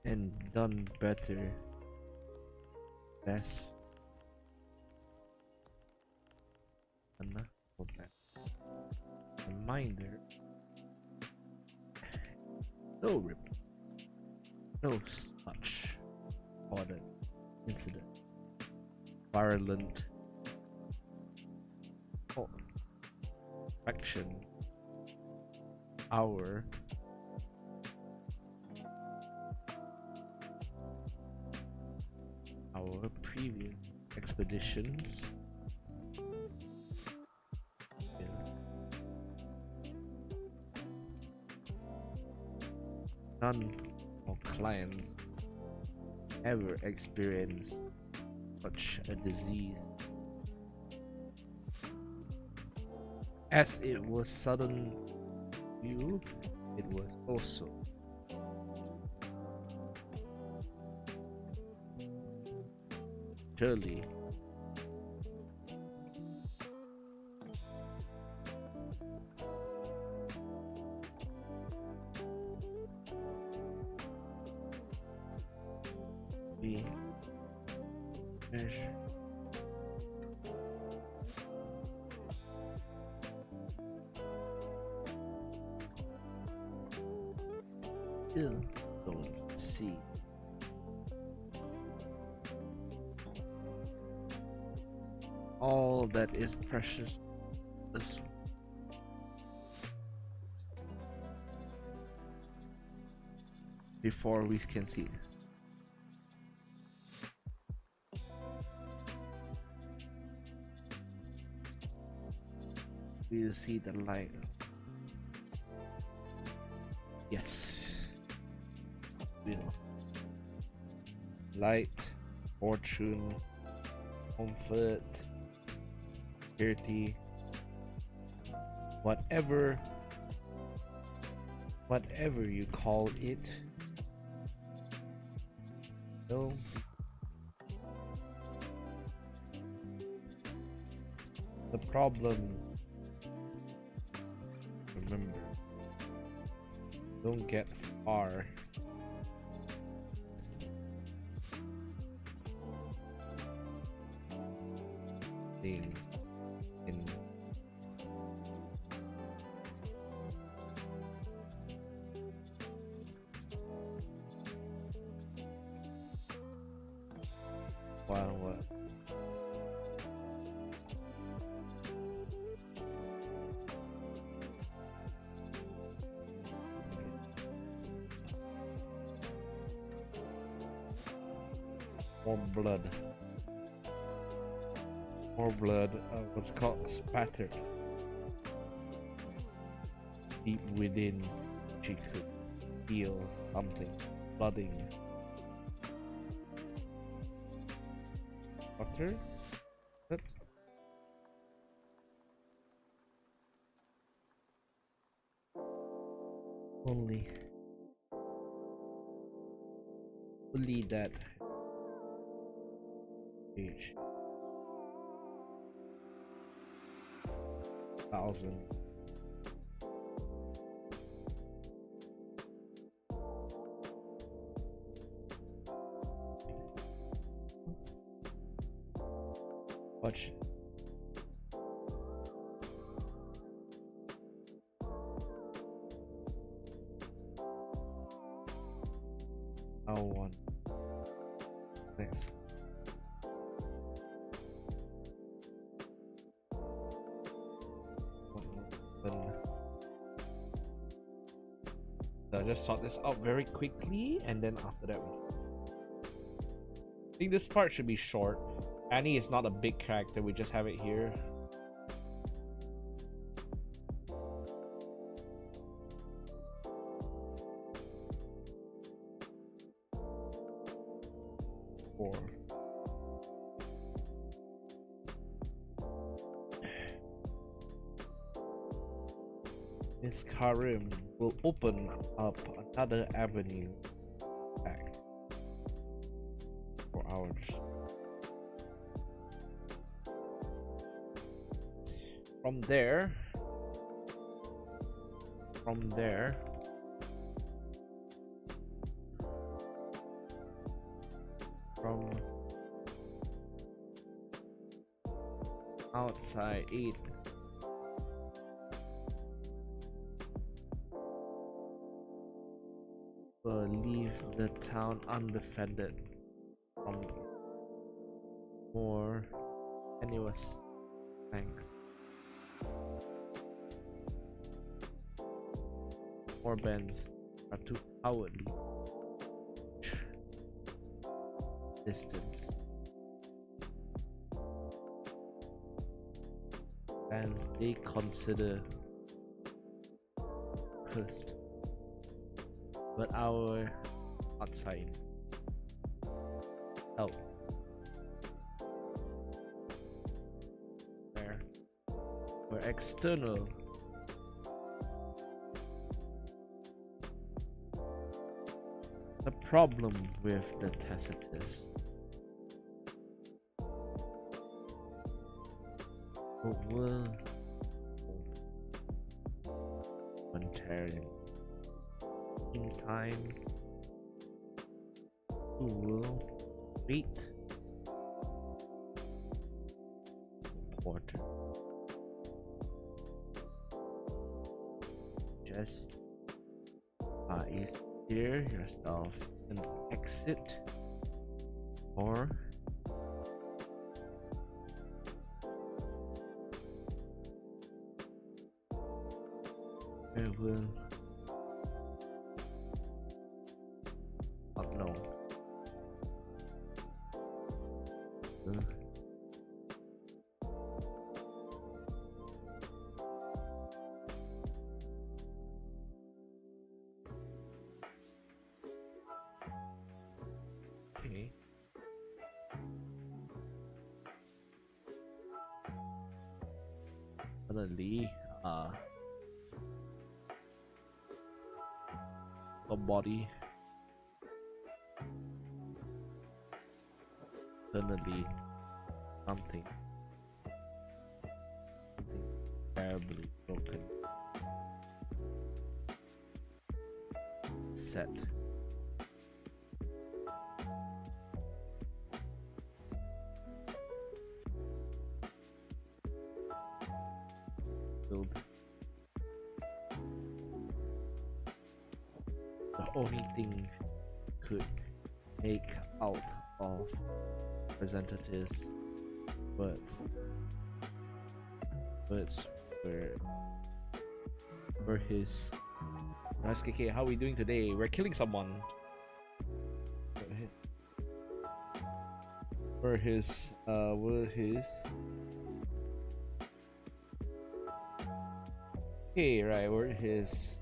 And done better. Best. Enough for that. Reminder. No ripple. No such order incident. Violent action. Our previous expeditions. None of clients ever experienced such a disease, as it was sudden view. It was also Surely. We measure. Still don't see. All that is precious is before we can see. We see the light. Yes. You know. Light, fortune, comfort, security, whatever you call it. No. The problem, remember, don't get far. Thing in what? More blood. More blood. What's it called? Spattered deep within. She could feel something flooding. Water? What? Only that page. 1,000. Watch. Now one. Next. I'll just sort this out very quickly, and then after that I think this part should be short. Annie is not a big character, we just have it here. Four. Miss Karim will open up another avenue back for ours. From there, from outside it. Will leave the town undefended from more tenuous thanks. More bends are too cowardly. Distance. Bands they consider cursed. But our outside help where we're external the problem with the Tacitus will momentarily. In time, who will wait? Water. Just you steer yourself and exit, or I will not know. Okay. Suddenly, a body suddenly something terribly broken set. Build. The only thing could make out of representatives words were his. KK, how are we doing today? We're killing someone. Were his okay, right, were his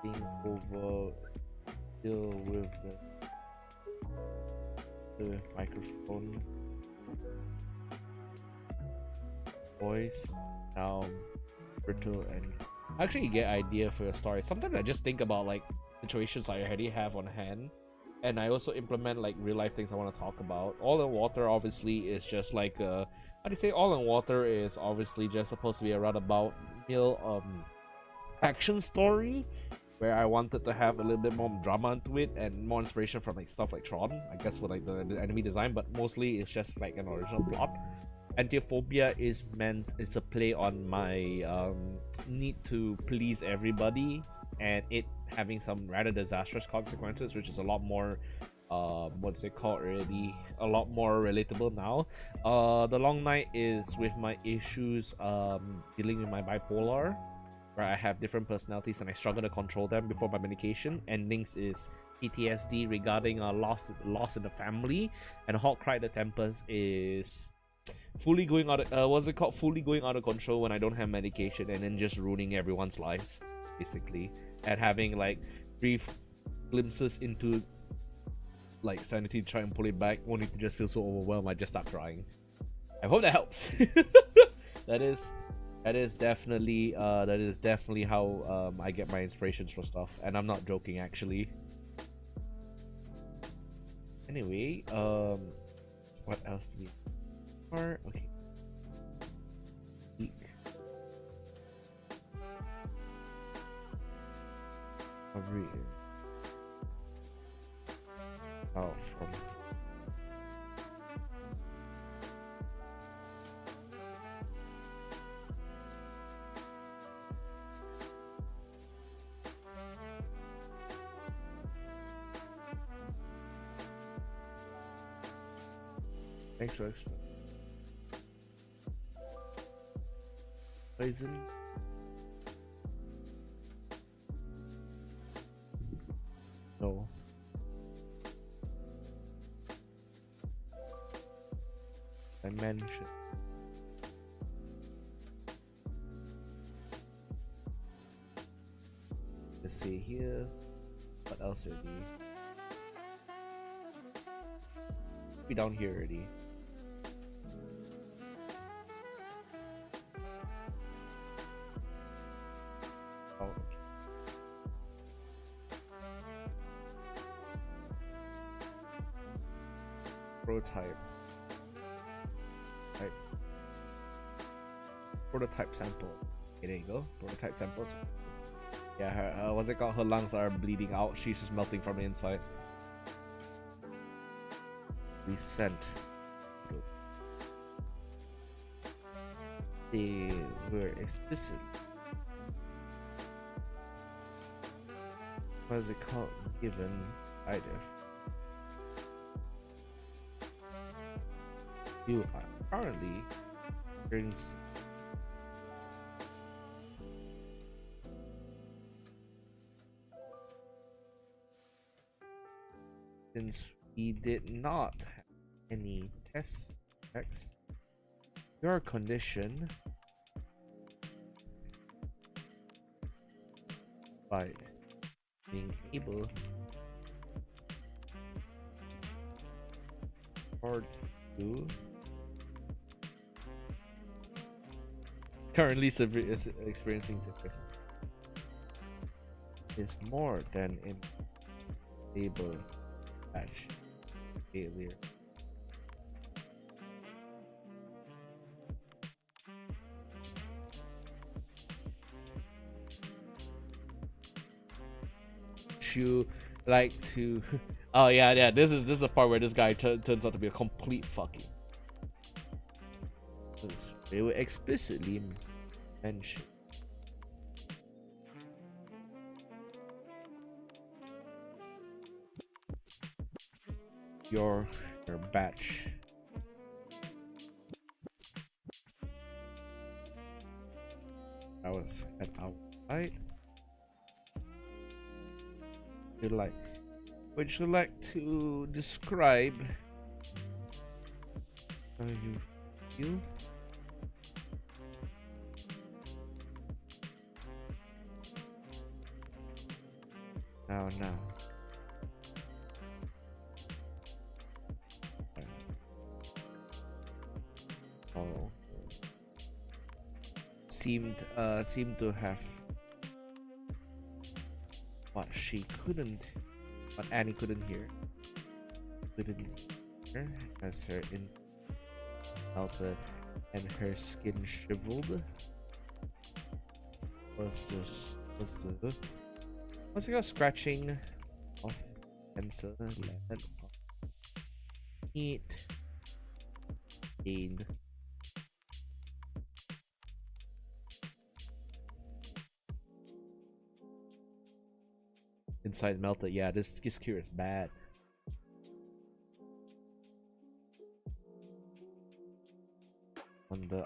being over deal with the microphone voice now brittle and actually get idea for your story. Sometimes I just think about like situations I already have on hand, and I also implement like real life things I want to talk about. All in Water obviously is just like how do you say, All in Water is obviously just supposed to be a roundabout mill action story where I wanted to have a little bit more drama into it and more inspiration from like stuff like Tron, I guess, with like the enemy design, but mostly it's just like an original plot. Antiophobia is a play on my need to please everybody and it having some rather disastrous consequences, which is a lot more what's it called already, a lot more relatable now. The Long Night is with my issues dealing with my bipolar, where I have different personalities and I struggle to control them before my medication. Endings is PTSD regarding loss in the family, and Hawk Cry the Tempest is fully going out of, what's it called, fully going out of control when I don't have medication and then just ruining everyone's lives basically, and having like brief glimpses into like sanity to try and pull it back, only to just feel so overwhelmed I just start crying. I hope that helps. That is definitely how I get my inspirations for stuff, and I'm not joking actually. Anyway, what else do we are? Okay. Week. Recovery. Oh, from thanks for explaining. Poison. No. Dimension. Let's see here. What else already? Be down here already. Oh. prototype. Right. Prototype sample. Okay, there you go. Prototype samples. Yeah, her what's it called? Her lungs are bleeding out. She's just melting from the inside. We sent. They were explicit. What is it called? Given either. You are currently experiencing since we did not have any test checks, your condition by being able or to currently experiencing depression is more than able match failure. You like to oh yeah, this is a part where this guy turns out to be a complete fucking. They were explicitly mentioned your batch I was at outside. Would you like to describe how you feel? Now. Oh. Seemed to have what she couldn't, what Annie couldn't hear as her melted and her skin shriveled. Was it a scratching of pencil lead neat stained inside melted. Yeah, this cure is bad. On the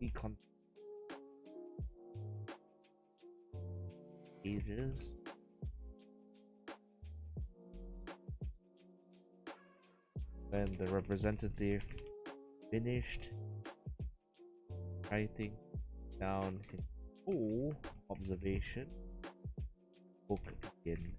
recon pages when the representative finished writing down his full observation book again.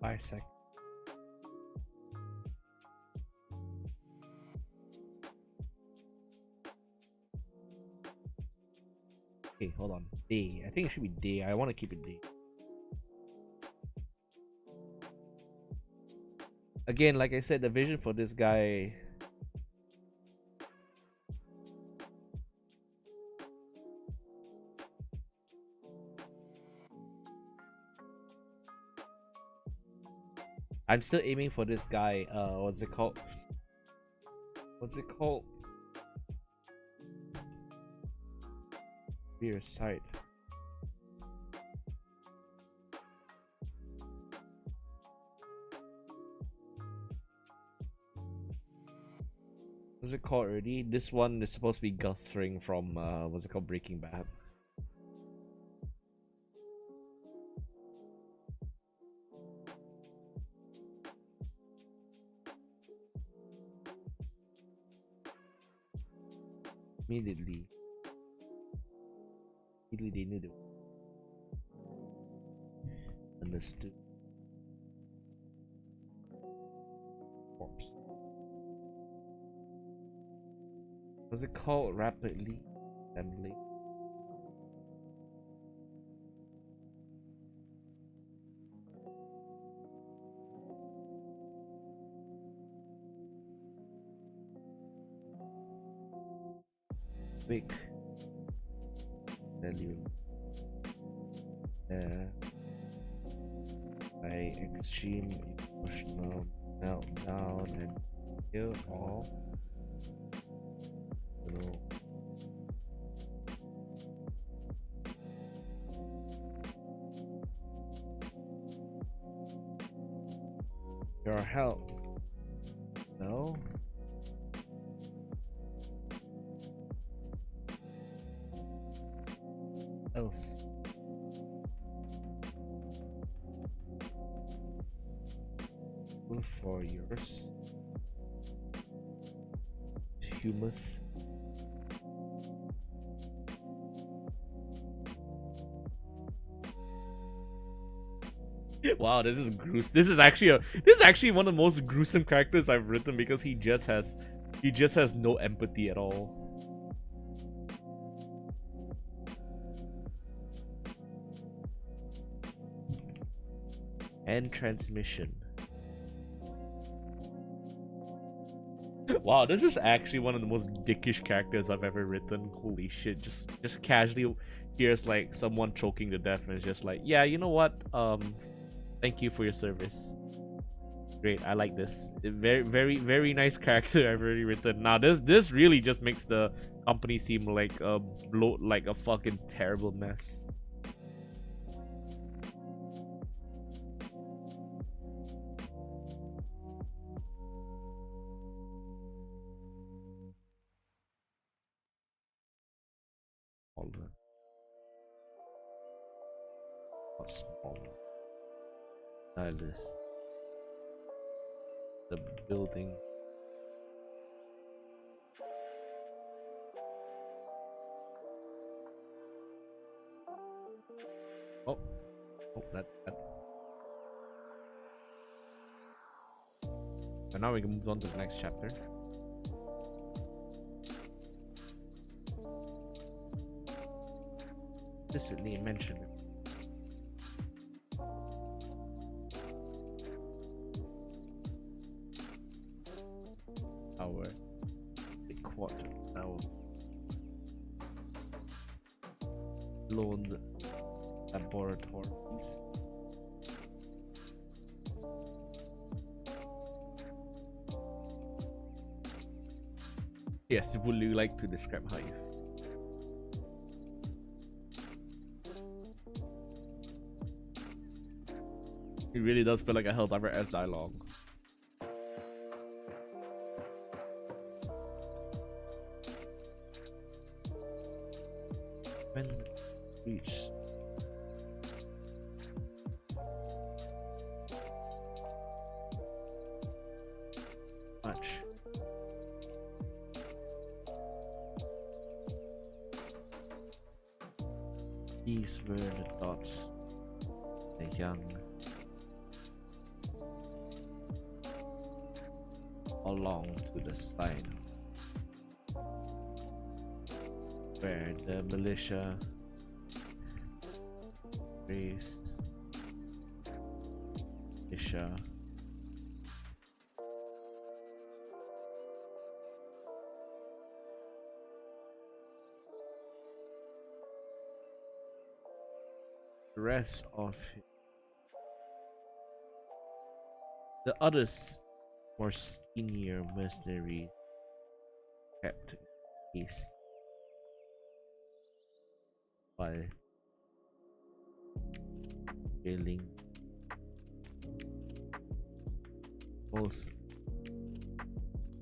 Isaac. Okay, hold on. Day. I think it should be day. I want to keep it day. Again, like I said, the vision for this guy. I'm still aiming for this guy. What's it called? Rear side. What's it called already? This one is supposed to be Gus Fring from what's it called? Breaking Bad. Immediately, they knew they understood. Corpse. Was it called rapidly assembly? Quick value by extreme emotional meltdown and kill all. Your help. No. Else. Good for yours. Humus. Wow, this is gruesome. This is actually one of the most gruesome characters I've written because he just has no empathy at all. And transmission. Wow, this is actually one of the most dickish characters I've ever written. Holy shit! Just casually hears like someone choking to death and it's just like, yeah, you know what? Thank you for your service. Great, I like this. Very nice character I've already written. Now this really just makes the company seem like a fucking terrible mess. Holter. Not smaller. Stylus. The building. Oh, that. And now we can move on to the next chapter. Explicitly mentioned it. Our quarter now loaned laboratories. Yes, would you like to describe how you feel? It really does feel like a Helldiver S dialogue. When reach much. These were the thoughts the young along to the side where the militia raised militia the rest of the others more senior mercenaries kept peace while failing most.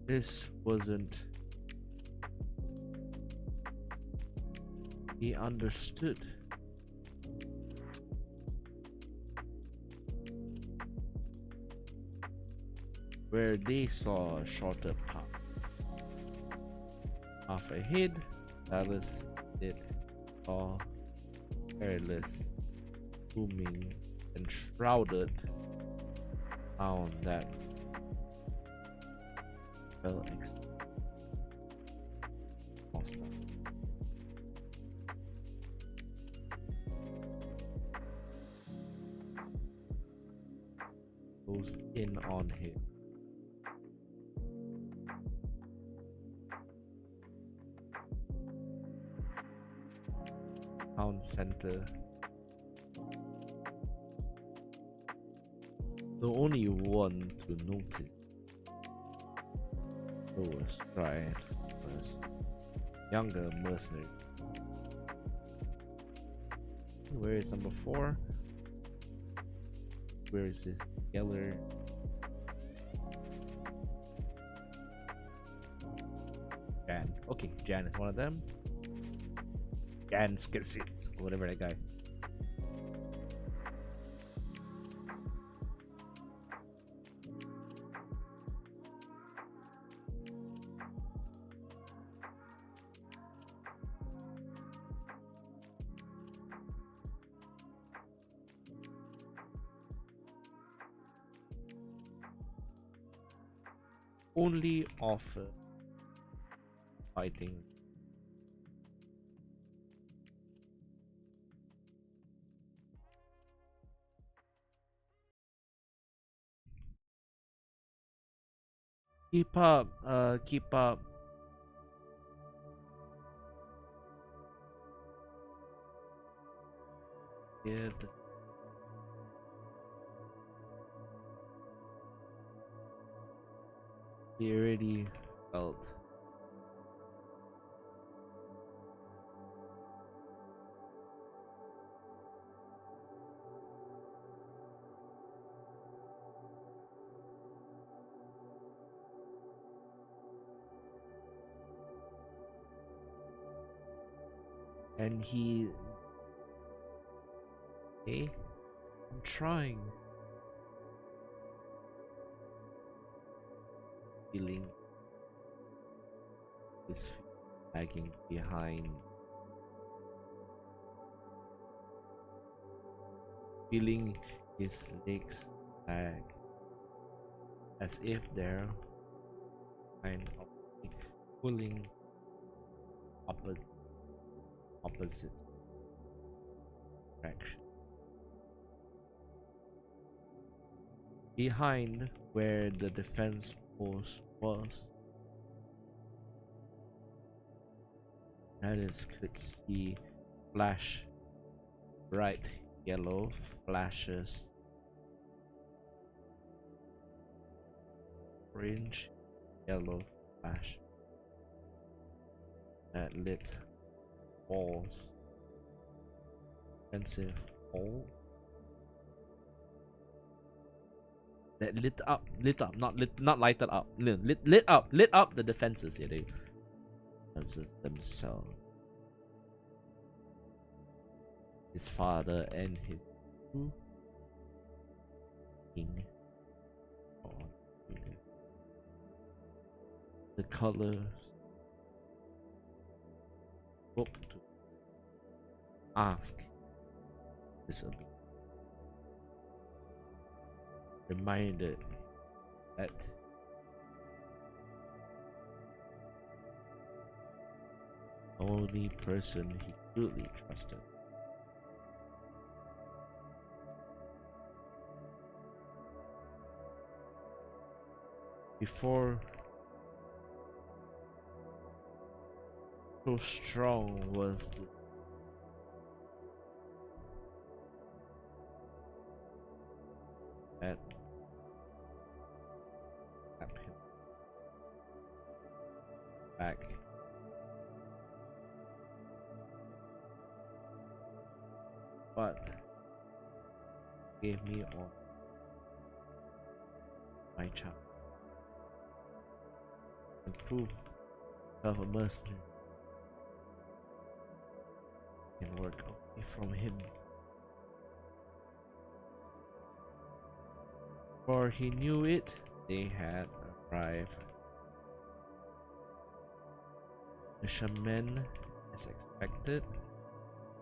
This wasn't. He understood. Where they saw a shorter path. Half ahead, Stylus it all careless, booming, and shrouded on that fell monster. Goes in on him. Town center. The only one to notice was right was younger mercenary. Where is number 4? Where is this yellow? Jan. Okay, Jan is one of them. Jan Skitsits, whatever that guy. Only offer fighting. Keep up, keep up. Yeah, he already felt. And he, hey, I'm trying. Feeling his feet lagging behind. Feeling his legs lag as if they're kind of pulling opposite direction. Behind where the defense post was, Stylus could see flash bright yellow flashes, orange yellow flash that lit walls, defensive wall that lit up, not lighted up, lit up the defenses. Yeah, they defenses themselves. His father and his two king. The colors spoke to ask this ability. Reminded that the only person he truly trusted before so strong was the that kept him back. But gave me all my child and proof of a mercenary can work away from him. For he knew it, they had arrived. The shaman as expected.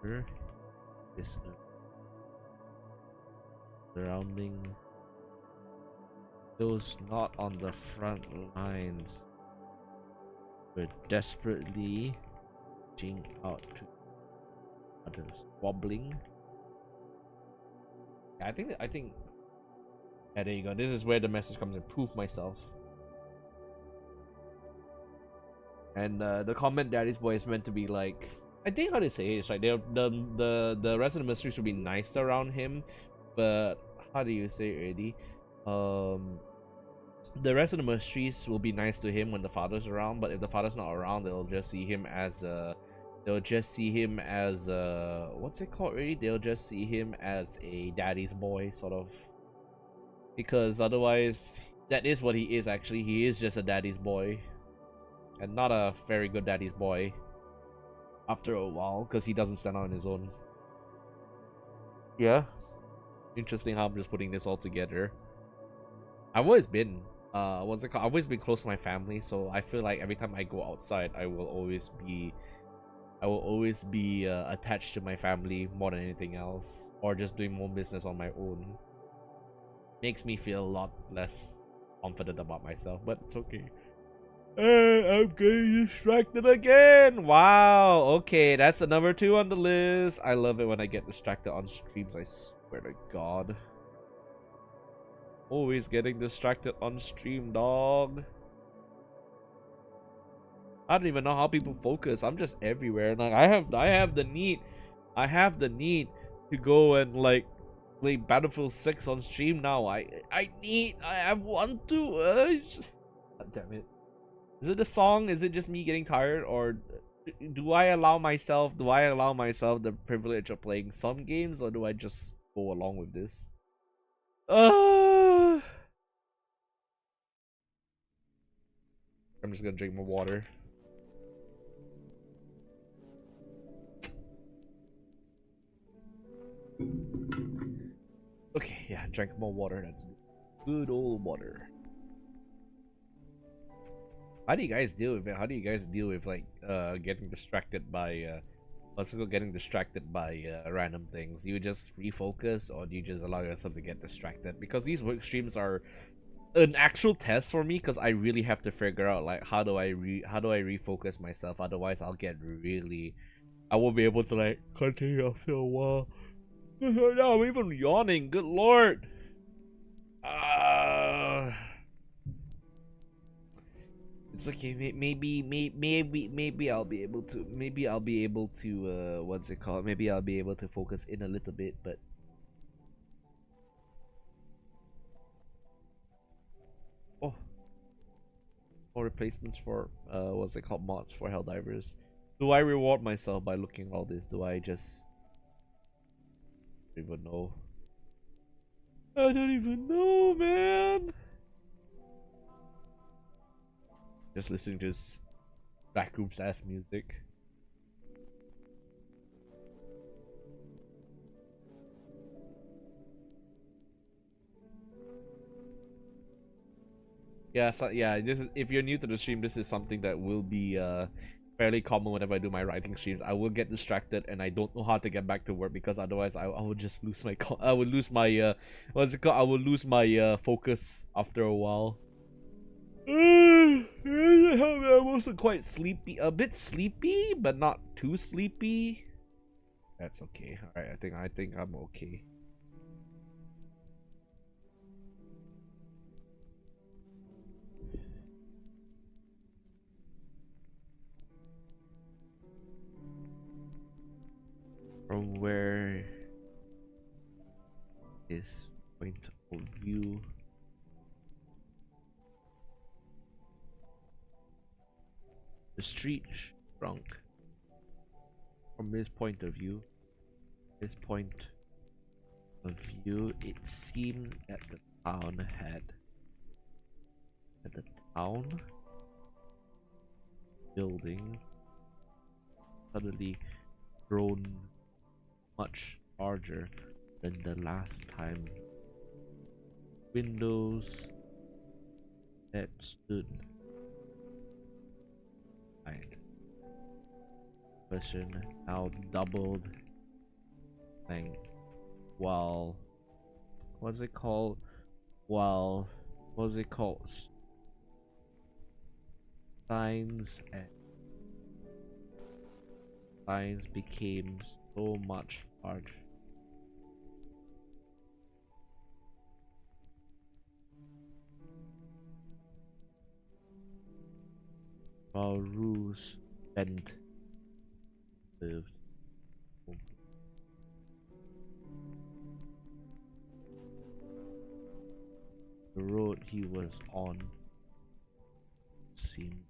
Here is surrounding those not on the front lines. We're desperately reaching out to others. Wobbling. Yeah, I think yeah, there you go. This is where the message comes in. Prove myself. And the comment Daddy's Boy is meant to be like, I think how they say it is right. The rest of the mysteries should be nice around him, but how do you say it already? The rest of the mysteries will be nice to him when the father's around, but if the father's not around, they'll just see him as what's it called already? They'll just see him as a daddy's boy, sort of. Because otherwise, that is what he is actually. He is just a daddy's boy. And not a very good daddy's boy after a while, because he doesn't stand on his own. Yeah. Interesting how I'm just putting this all together. I've always been what's it called? I've always been close to my family, so I feel like every time I go outside I will always be attached to my family more than anything else, or just doing more business on my own. Makes me feel a lot less confident about myself, but it's okay. I'm getting distracted again. Wow. Okay, that's the number 2 on the list. I love it when I get distracted on streams. I swear to God. Always getting distracted on stream, dog. I don't even know how people focus. I'm just everywhere. Like I have the need to go and like play Battlefield 6 on stream now. I want to. God damn it. Is it the song? Is it just me getting tired, or do I allow myself the privilege of playing some games, or do I just go along with this? I'm just gonna drink more water. Okay, yeah, drank more water. That's good old water. How do you guys deal with it? How do you guys deal with like getting distracted by random things? Do you just refocus, or do you just allow yourself to get distracted? Because these work streams are an actual test for me, because I really have to figure out like how do I refocus myself. Otherwise I won't be able to like continue after a while. Now I'm even yawning. Good lord. It's okay. Maybe I'll be able to. Maybe I'll be able to. What's it called? Maybe I'll be able to focus in a little bit. But oh, more replacements for what's it called? Mods for Helldivers. Do I reward myself by looking at all this? Do I just? I don't even know. I don't even know, man. Just listening to this backrooms ass music. Yeah, so yeah, this is, if you're new to the stream, this is something that will be fairly common whenever I do my writing streams. I will get distracted and I don't know how to get back to work, because otherwise I would just lose my I would lose my what's it called? I will lose my focus after a while. I'm also quite sleepy, a bit sleepy, but not too sleepy. That's okay. All right, I think I'm okay. From where is point of view? The street shrunk. From his point of view, it seemed that the town buildings suddenly grown much larger than the last time. Windows that stood behind Question now doubled length while what's it called? While what's it called? Signs and signs became so much harder. While rules bent lived. The road he was on seemed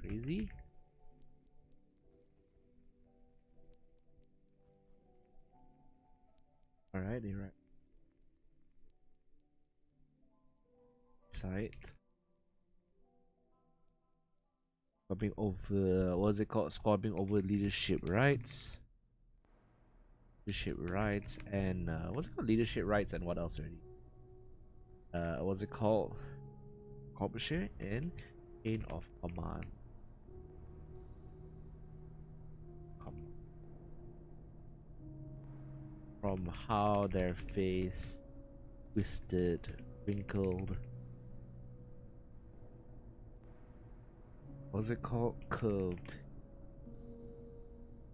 crazy. Alright, you're right. Side. Squabbling over what's it called? Squabbling over leadership rights. Leadership rights and what's it called? Leadership rights and what else already? What's it called? Corporation and chain of command. From how their face twisted, wrinkled. What's it called? Curved.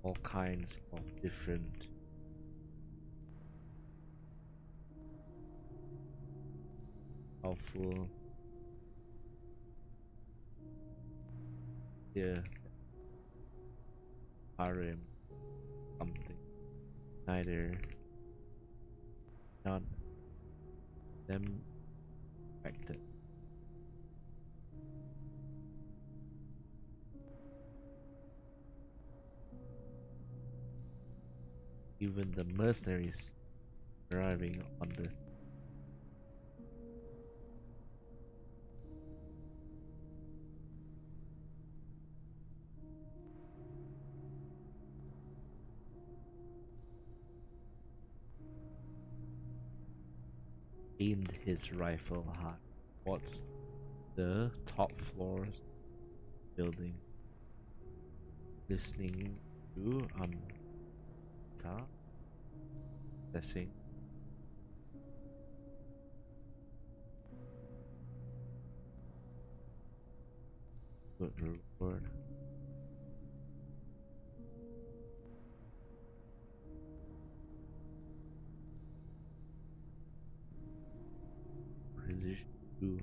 All kinds of different powerful. Yeah. Harem. Something. Neither. None. Them affected. Even the mercenaries arriving on this. Aimed his rifle hard towards the top floors building, listening to guessing good reward. Precision to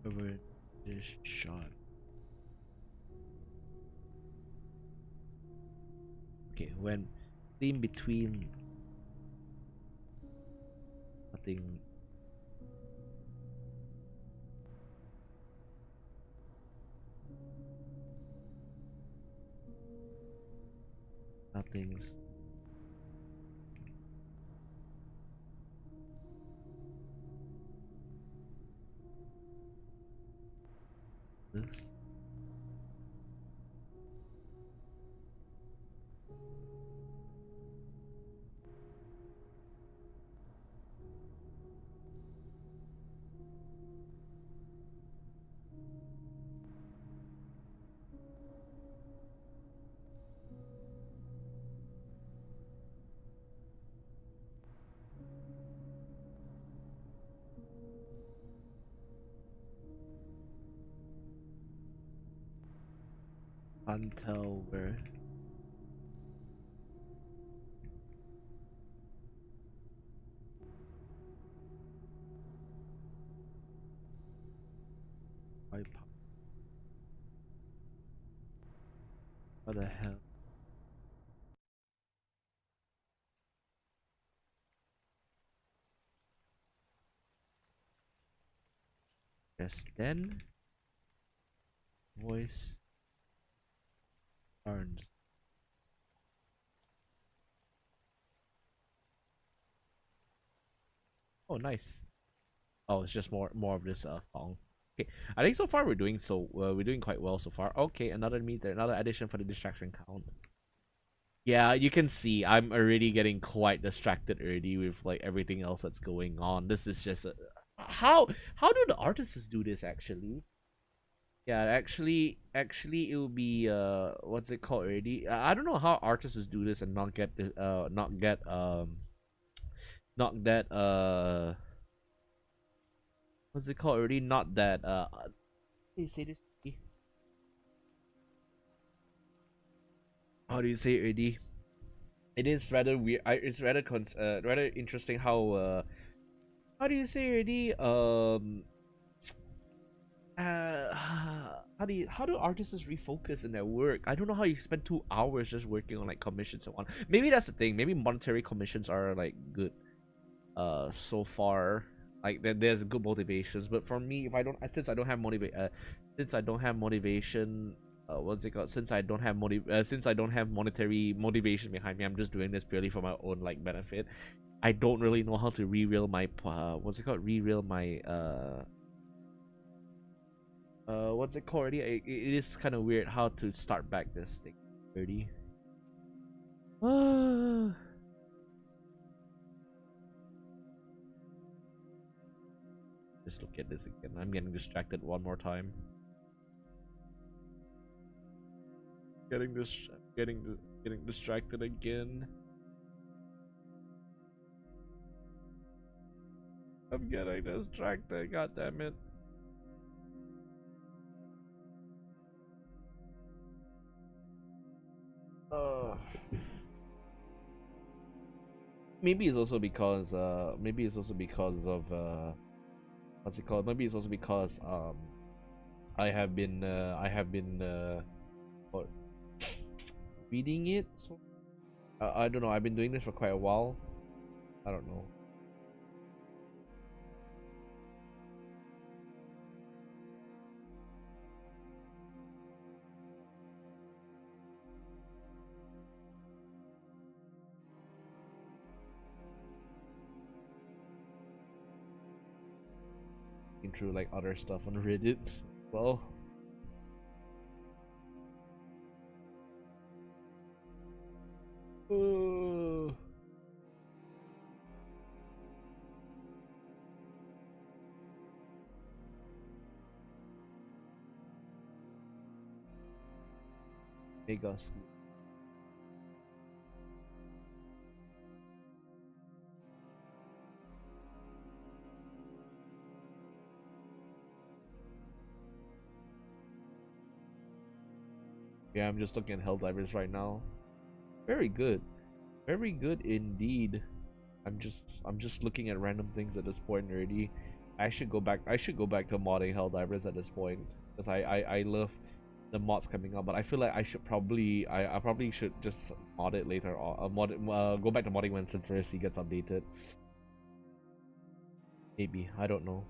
cover this shot. Okay, when in between nothing nothing's this until where I pop. What the hell? Just then voice turns. Oh nice. Oh, it's just more of this song. Okay, I think so far we're doing quite well so far. Okay, another meter, another addition for the distraction count. Yeah, you can see I'm already getting quite distracted already with like everything else that's going on. This is just how do the artists do this actually? Yeah, actually it will be what's it called already? I don't know how artists do this and not get the not that what's it called already? Not that how do you say this? How do you say it already? It is rather weird. It's rather rather interesting how do you say already? How do artists refocus in their work? I don't know how you spend 2 hours just working on like commissions and on. Maybe that's the thing. Maybe monetary commissions are like good. So far, like there's good motivations. But for me, if I don't, since I don't have motivation. What's it called? Since I don't have monetary motivation behind me, I'm just doing this purely for my own like benefit. I don't really know how to re-reel my what's it called? Re-reel my what's it called already? It is kind of weird how to start back this thing already. Just look at this again. I'm getting distracted one more time. Getting distracted again. I'm getting distracted. God damn it. Maybe it's also because what's it called? Maybe it's also because I have been what, reading it. So I don't know. I've been doing this for quite a while. I don't know. Through like other stuff on Reddit. Well, Vegas. Yeah, I'm just looking at Helldivers right now. Very good. Very good indeed. I'm just looking at random things at this point already. I should go back to modding Helldivers at this point. Because I love the mods coming up, but I feel like I should probably I probably should just mod it later on. Go back to modding when Centricity gets updated. Maybe. I don't know.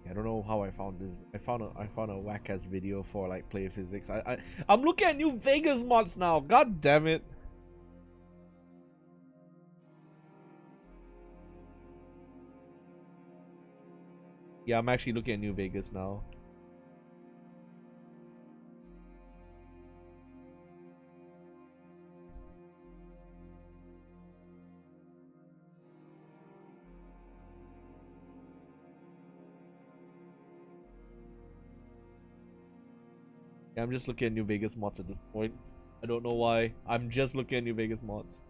I don't know how I found this. I found a whack ass video for like play physics. I'm looking at new Vegas mods now. God damn it. Yeah, I'm actually looking at New Vegas now. Yeah, I'm just looking at New Vegas mods at this point. I don't know why. I'm just looking at New Vegas mods.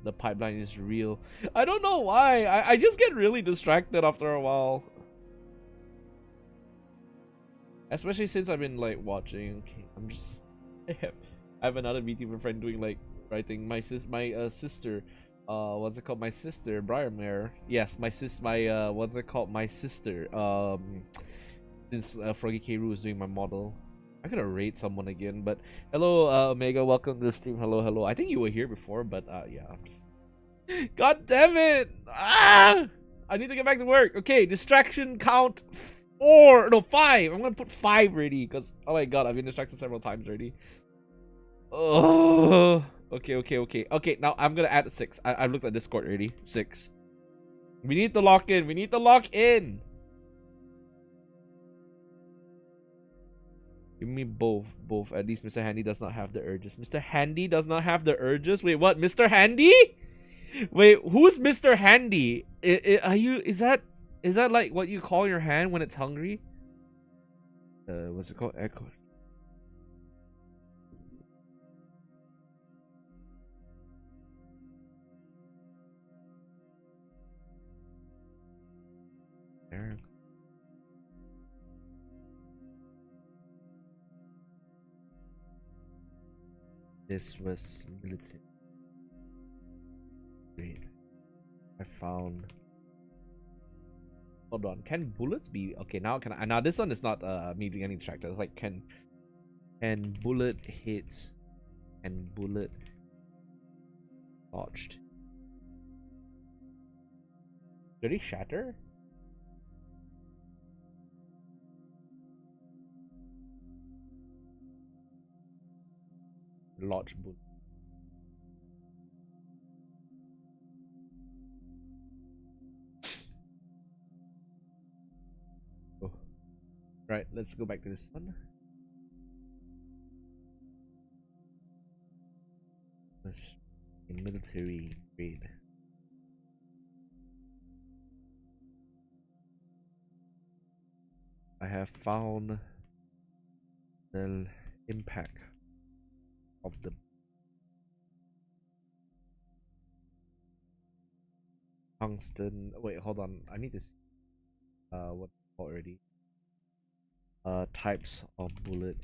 The pipeline is real. I don't know why. I just get really distracted after a while. Especially since I've been like watching. Okay, I'm just I have another VTuber friend doing like writing. My sister, what's it called? My sister, Briarmare. Yes, my what's it called? My sister. Since Froggy K. Roo is doing my model. I'm gonna rate someone again, but hello, Omega, welcome to the stream. Hello, hello. I think you were here before, but yeah, I'm just. God damn it! Ah! I need to get back to work. Okay, distraction count 4. No, 5. I'm gonna put 5 already because oh my god, I've been distracted several times already. Oh, okay. Now I'm gonna add 6. I've looked at Discord already. 6. We need to lock in. We need to lock in. Give me both. Both. At least Mr. Handy does not have the urges. Mr. Handy does not have the urges? Wait, what? Mr. Handy? Wait, who's Mr. Handy? Are you... Is that like what you call your hand when it's hungry? What's it called? Echo. There. This was military. Wait. I found... Hold on. Can bullets be... Okay, now can I... Now this one is not me being distracted. It's like can bullet hits and bullet dodged. Did he shatter? Lodge bullet. Oh. Right, let's go back to this one. Let's military grade. I have found the impact of the tungsten. Wait, hold on. I need this. What already? Types of bullet.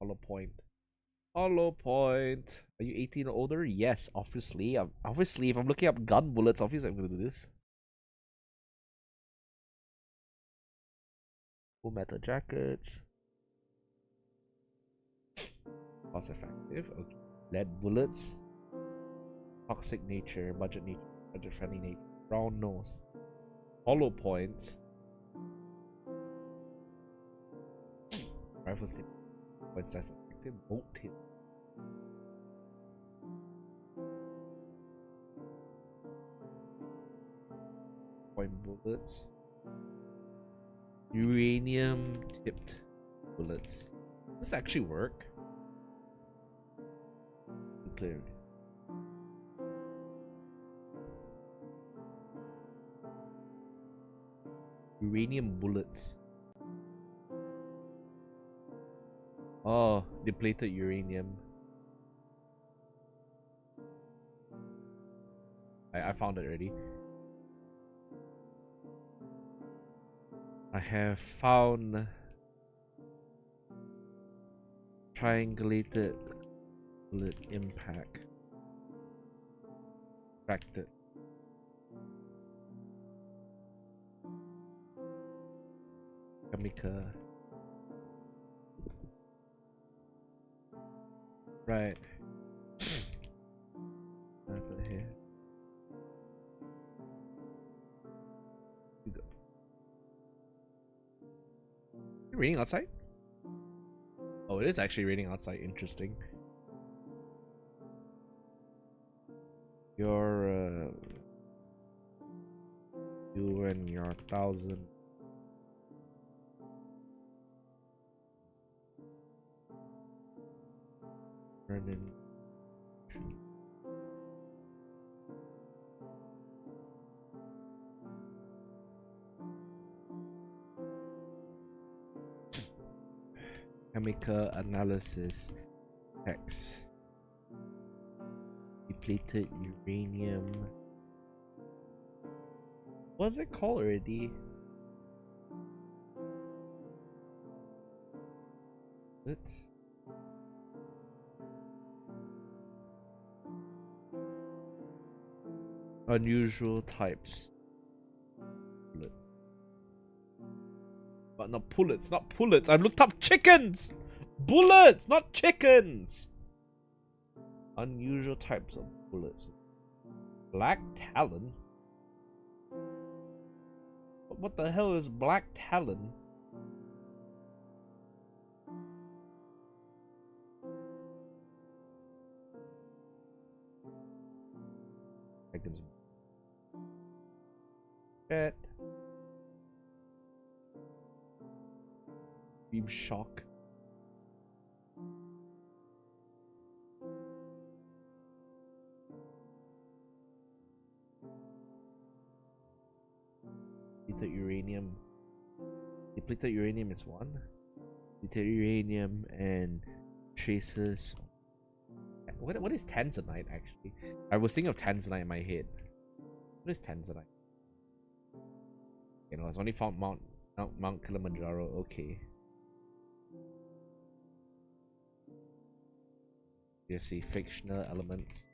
Hollow point. Hollow point. Are you 18 or older? Yes, obviously. Obviously, if I'm looking up gun bullets, obviously I'm gonna do this. Full metal jacket. Cost effective. Okay. Lead bullets. Toxic nature. Budget friendly nature. Round nose. Hollow point. Rifle stick. Point size effective. Bolt tip. Point bullets. Uranium tipped bullets. Does this actually work? Clear. Uranium bullets. Oh, depleted uranium. I found it already. I have found triangulated bullet impact. Fracted. Kamika. Right. Here. You go. You're reading outside? Oh, it is actually raining outside. Interesting. Your you and your 1,000 burning tree. Chemical analysis X. Depleted uranium. What's it called already? Let's unusual types. Let's But not pullets, not pullets. I looked up chickens! Bullets, not chickens! Unusual types of bullets. Black Talon? What the hell is Black Talon? Dragons. Shit. Beam shock. Depleted uranium. Depleted uranium is one. Depleted uranium and traces. What is tanzanite actually? I was thinking of tanzanite in my head. What is tanzanite? You know, it's only found Mount Kilimanjaro. Okay. You see fictional elements.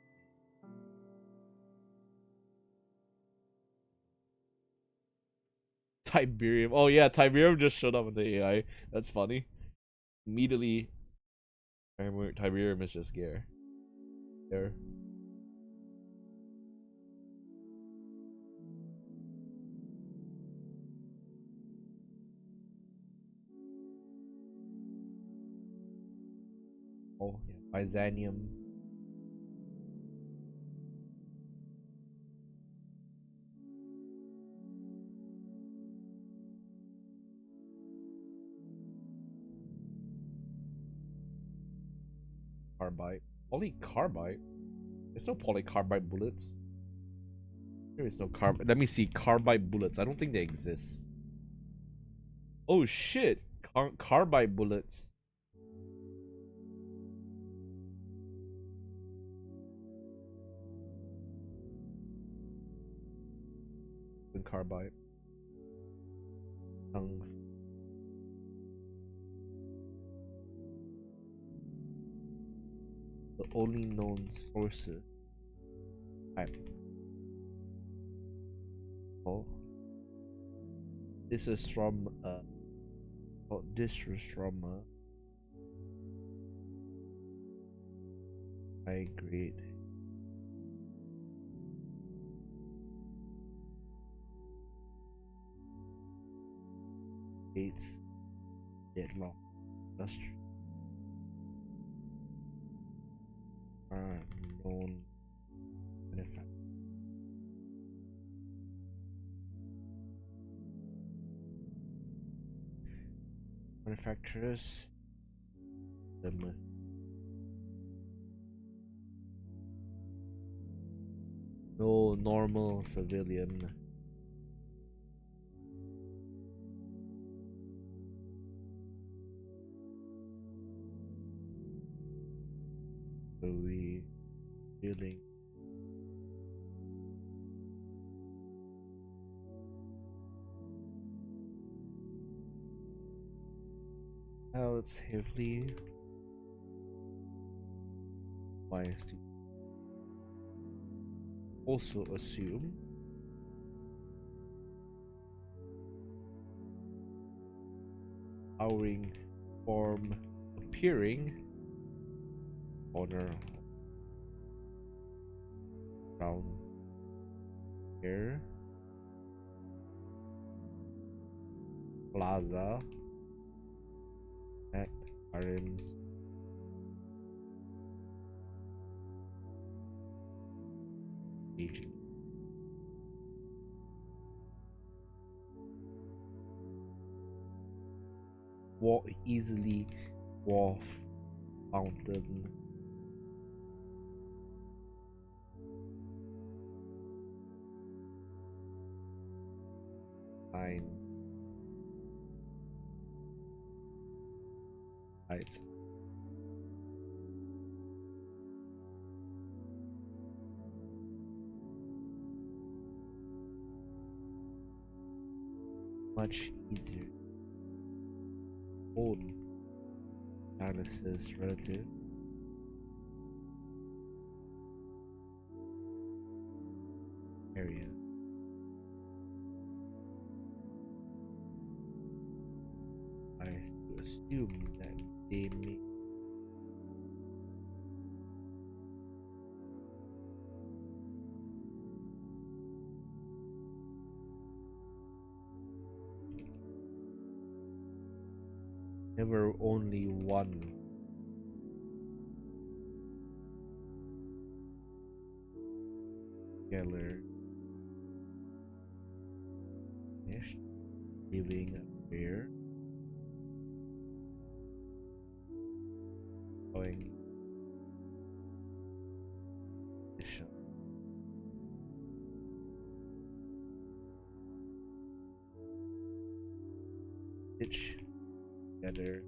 Tiberium. Oh yeah, Tiberium just showed up in the AI. That's funny. Immediately, Tiberium is just there. Oh yeah, Byzanium. Carbide. Polycarbide? There's no polycarbide bullets. There is no carbide. Let me see. Carbide bullets. I don't think they exist. Oh shit. Carbide bullets. Carbide. Tongues. The only known sources. Type. Oh. This is from oh, this was from high grade. Gates. Deadlock. Industry. Known manufacturer. Manufacturers. The no normal civilian. Revealing how it's heavily biased to also assume powering form appearing honor around here plaza at RM's agent. Easily wharf fountain line heights. Much easier. Old Stylus' relative area. wise to assume that they may never only one Geller finished living a fair going mission. Stitch together.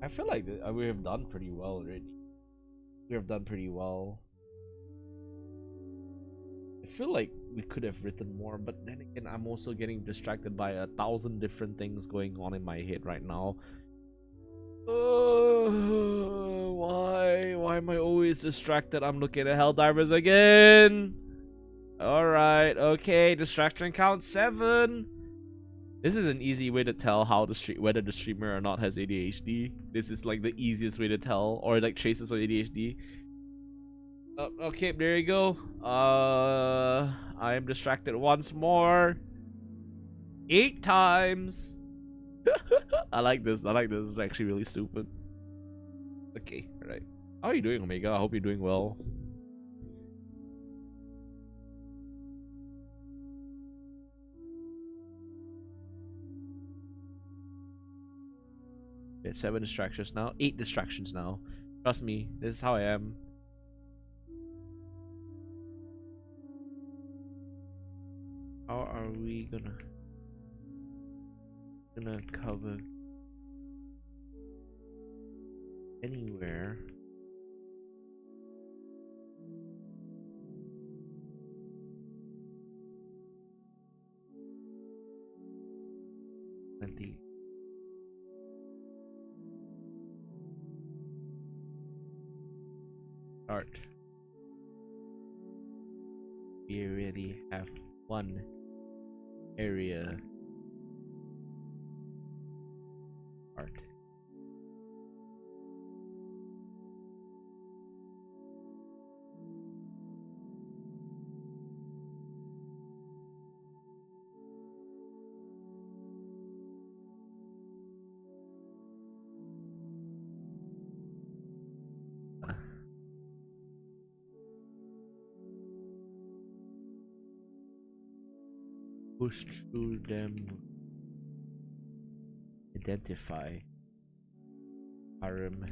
I feel like we have done pretty well already. We have done pretty well. I feel like we could have written more, but then again, I'm also getting distracted by 1,000 different things going on in my head right now. Why am I always distracted? I'm looking at Helldivers again. Alright, okay, distraction count 7. This is an easy way to tell how whether the streamer or not has ADHD. This is like the easiest way to tell, or like traces of ADHD. Okay, there you go. I am distracted once more. 8 times. I like this. I like this. It's actually really stupid. Okay, alright. How are you doing, Omega? I hope you're doing well. We 7 distractions now. 8 distractions now. Trust me, this is how I am. How are we gonna cover anywhere? Plenty. Start. We already have one area. Art. Push through them. Identify. Harem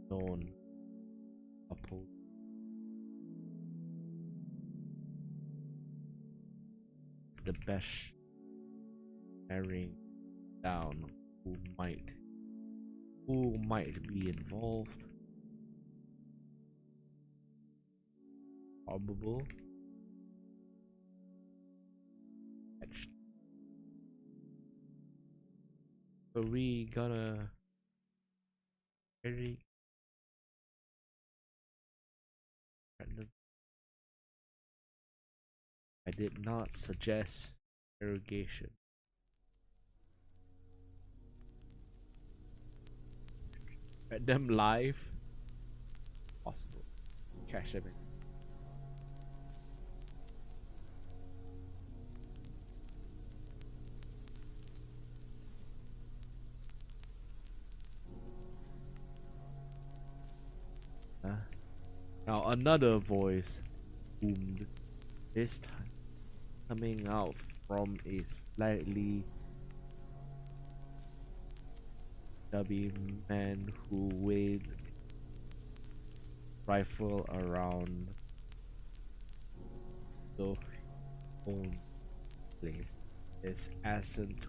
known. Oppose. It's the best. Narrowing down who might be involved. Probable. So we gotta very random. I did not suggest irrigation. Random live. Possible. Cash them in. Now another voice boomed, this time coming out from a slightly chubby man who waved rifle around the own place. His accent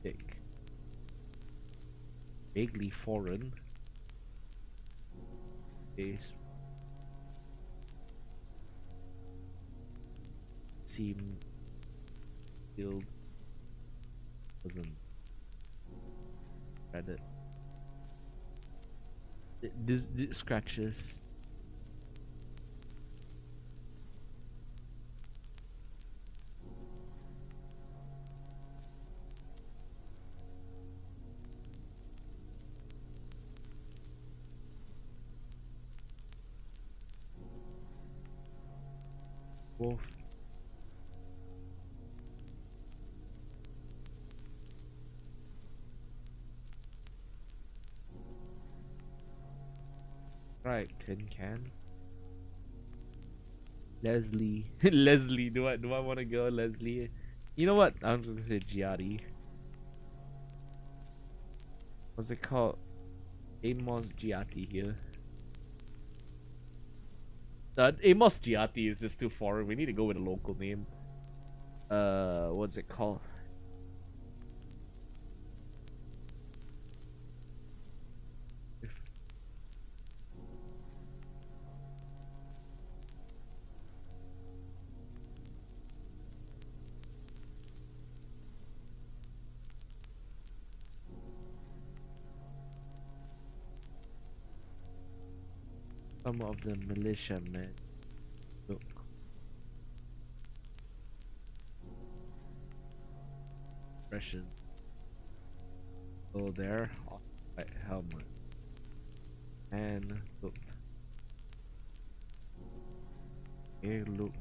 thick, vaguely foreign. Face seemed filled, wasn't credit. This scratches. both. Right, tin can. Leslie. Leslie, do I want to go Leslie? You know what? I'm just gonna say Giatti. What's it called? Amos Giatti here. Amos Giatti is just too foreign. We need to go with a local name. What's it called? Some of the militia men. Look. Expression. Go there. Right helmet. And look. Here look.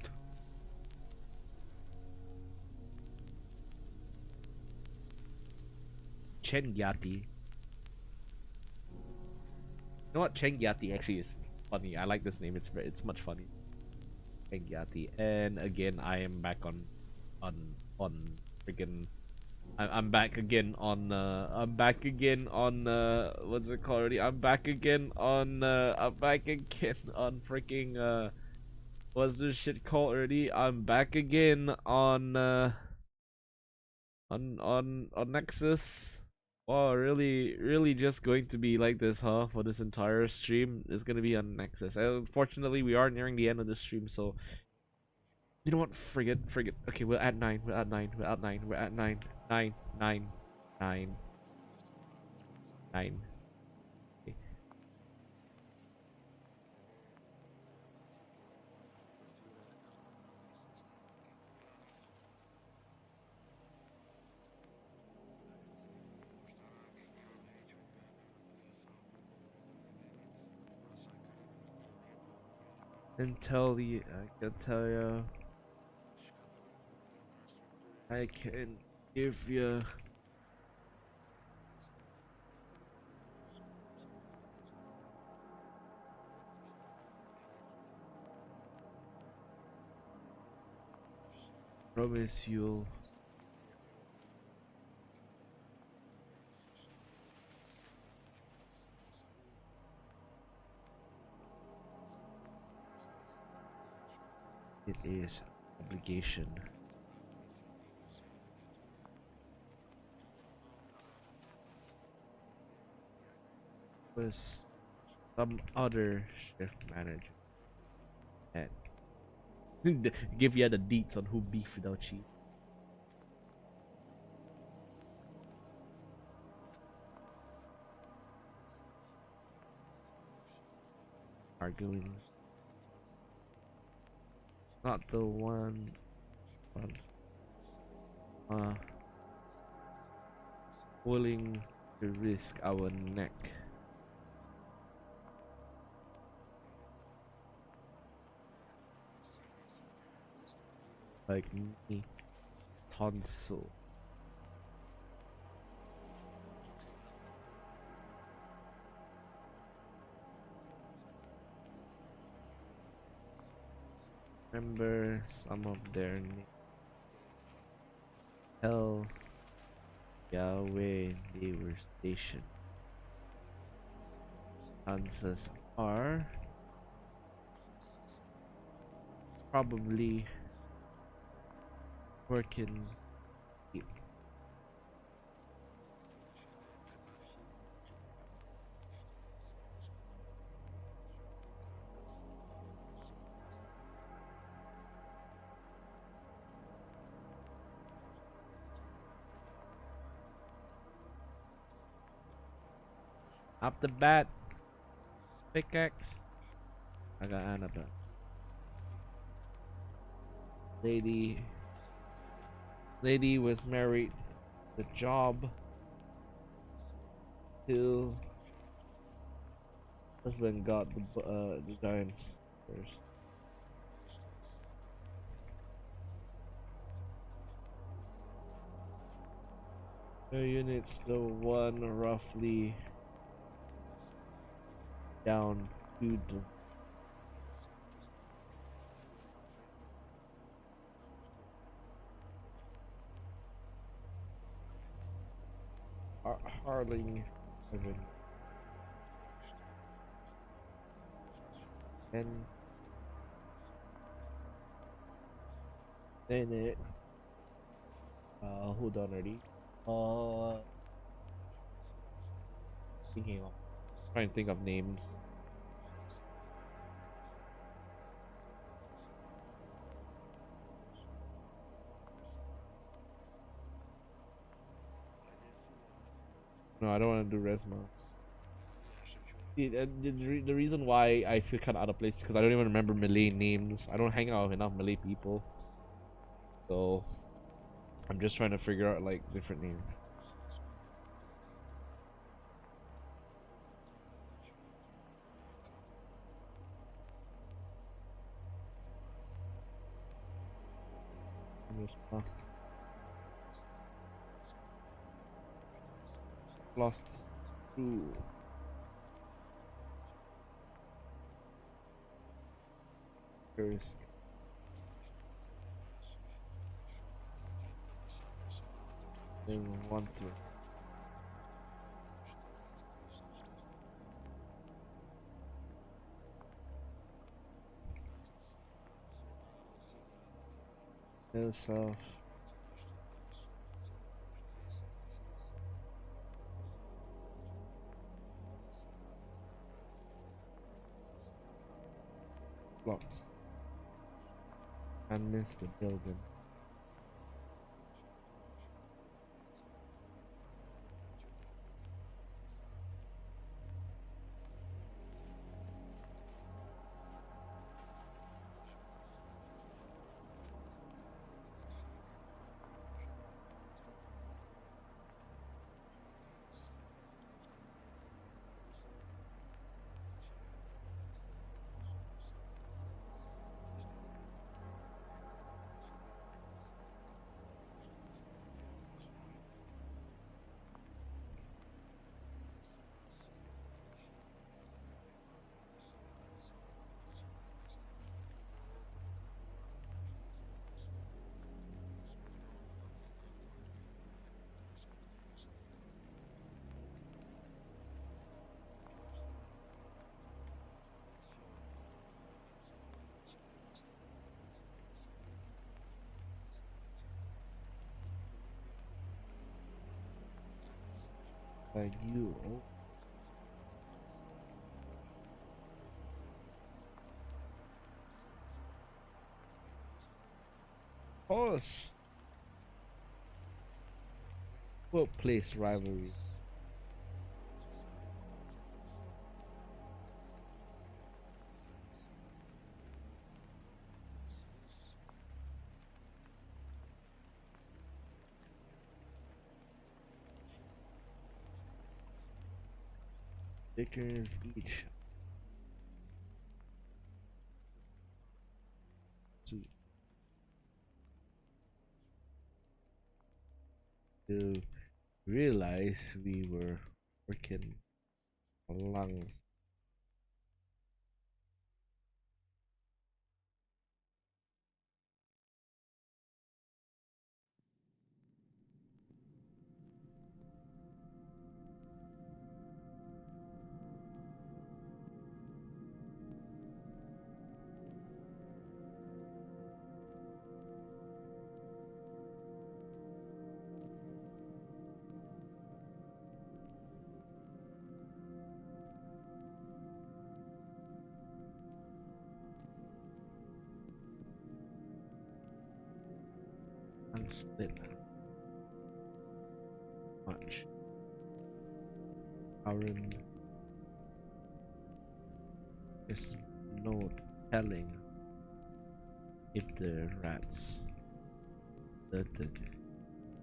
Chen Yati. You know what? Chen Yati actually is funny. I like this name. It's much funny. Chen Yati. And again, I am back on freaking. I'm back again on. I'm back again on. What's it called already? I'm back again on. I'm back again on freaking. What's this shit called already? I'm back again on. On Nexus. Wow, really just going to be like this, huh? For this entire stream, it's gonna be on Nexus. Unfortunately, we are nearing the end of the stream, so you know what? Forget. Okay, we're at 9. We're at 9. We're at 9. We're at 9. 9. 9. 9. 9. Okay. And tell you, I can tell you, I can give you. Promise you'll. It is obligation. Was some other shift manager and give you the deets on who beef without cheese. Arguing. Not the ones on uh willing to risk our neck. Like me. Tonsil. Remember some of their names. Hell Yahweh they were stationed. Answers are probably working. Up the bat. Pickaxe. I got Annabelle. Lady. Lady was married. The job. Till husband got the giants first. units, so one roughly down to the Harling Avenue. And then it hold on already. Thinking of trying to think of names. No, I don't want to do Resma. The reason why I feel kind of out of place because I don't even remember Malay names. I don't hang out with enough Malay people, so I'm just trying to figure out like different names. Resma. Lost through first. Then want to. South. Blocked. And miss the building. Like you. Oh. Pause. Workplace rivalry. Vickers each to realize we were working on lungs. And split much. Aaron is no telling if the rats the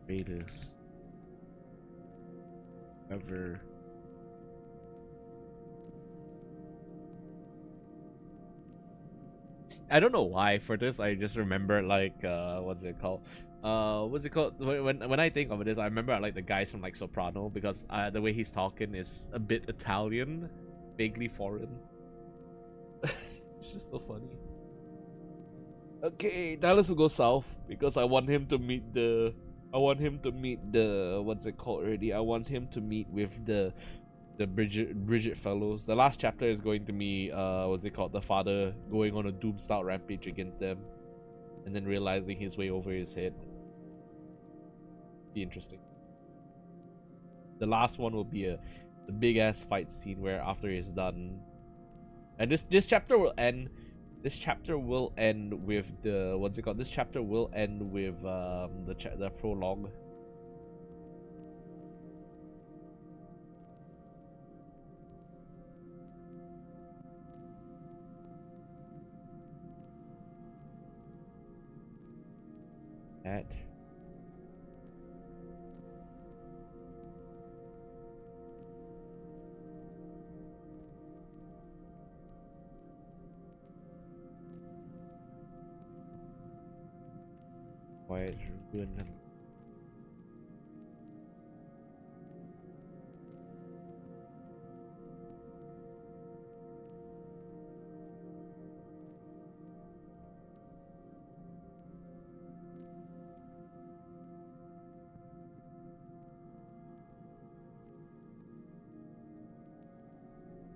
raiders ever I don't know why for this I just remember like what's it called what's it called? When I think of this, I remember I like the guys from like Soprano because the way he's talking is a bit Italian, vaguely foreign. It's just so funny. Okay, Dallas will go south because I want him to meet the. I want him to meet the what's it called already? I want him to meet with the Bridget fellows. The last chapter is going to be what's it called? The father going on a doom style rampage against them, and then realizing he's way over his head. Be interesting. The last one will be the big ass fight scene where after he's done, and this chapter will end. This chapter will end with the what's it called? This chapter will end with the prologue. At quiet ruin.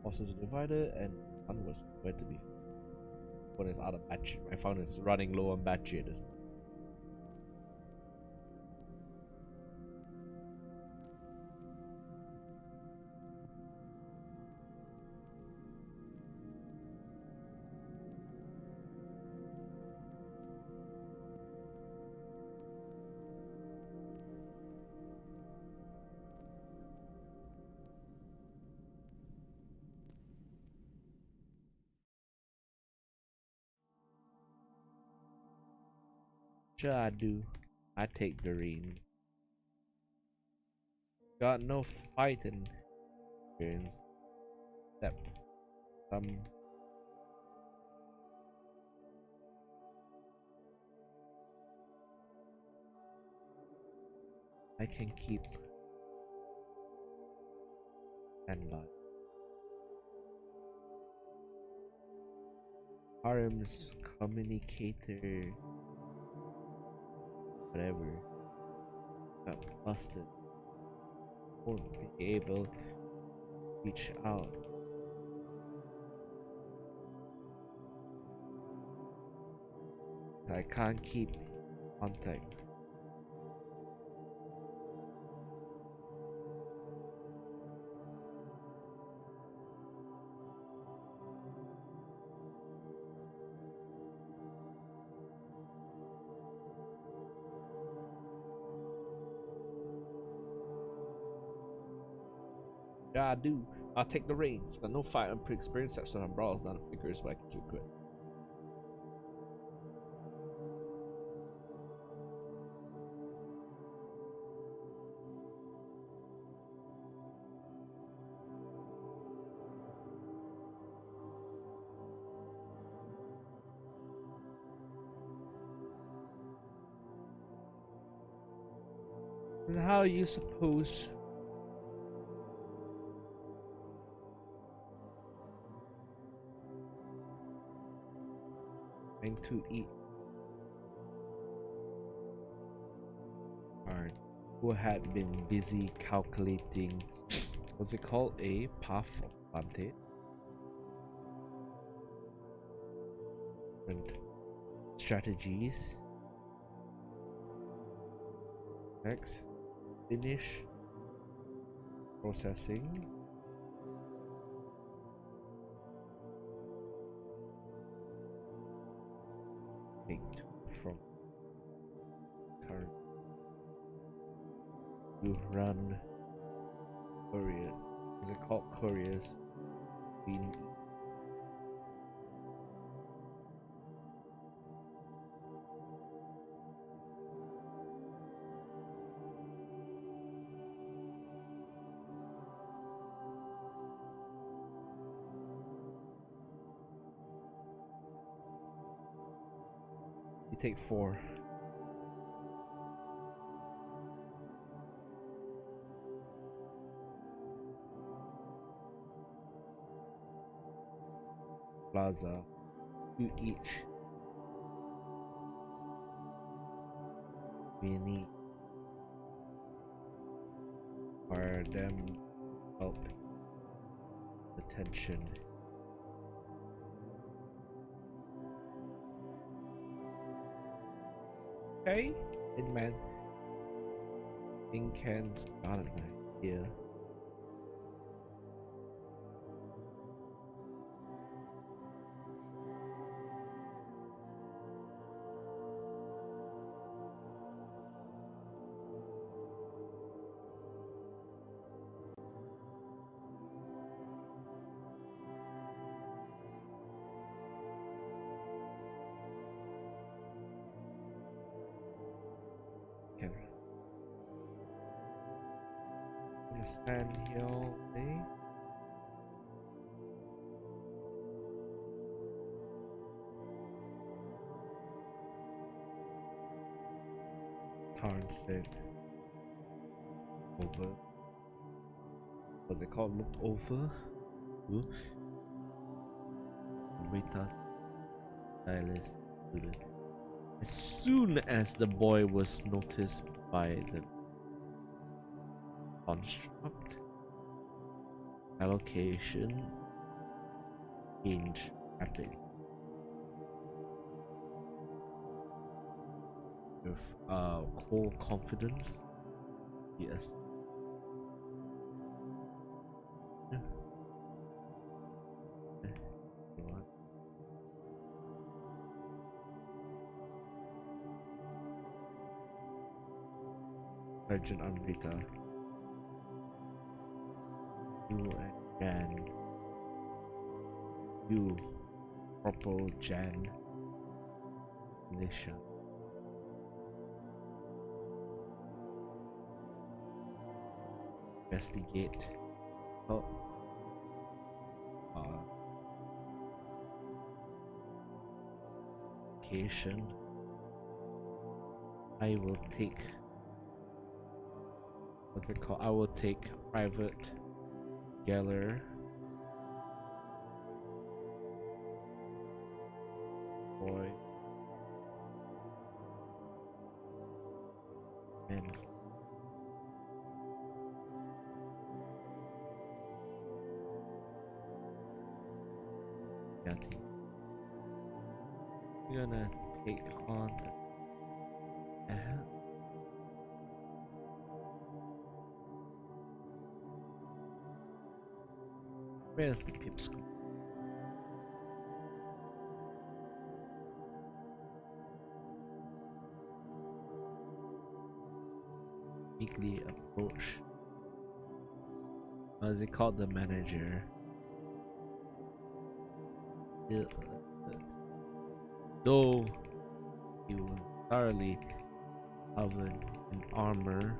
Forces divided and one was where to be. One is out of battery. My phone is running low on battery at this point. Sure I do. I take the ring. Got no fighting experience. Except some I can keep and by. Harem's communicator whatever got busted. Won't be able to reach out. I can't keep contact. Yeah, I do. I'll take the reins. Got no fight and pre-experience steps on brawls, not figures, but I can keep quit. And how you suppose going to eat hard? Who had been busy calculating what's it called? A path of advantage. And strategies. Next. Finish processing. Take from current. You run courier. Is it called couriers? Being you take 4. plaza. 2 each. We need for them help attention. Okay, and man, Incan's got an idea. Can understand here all day. Tarn said over. What's it called? Look over. Ooh. Rita Stylus student. As soon as the boy was noticed by the construct, allocation change rapidly. With core confidence, yes. Sergeant Amrita, you and Jan, you, Corporal Jan, Militia. Investigate. Oh. Location. I will take. What's it called? I will take Private Geller. Boy. And Yati. We're gonna take on the where's the pipsqueak? Weekly approach. What is it called? The manager. Though he was thoroughly covered in armor,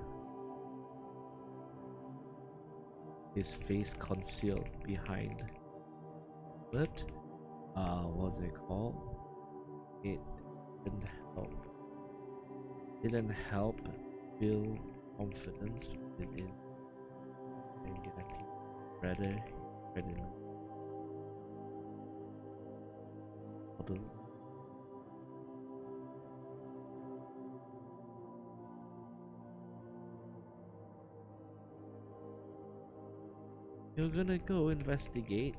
his face concealed behind. But what's it called? It didn't help. Didn't help build confidence within and get a team rather model. You're gonna go investigate.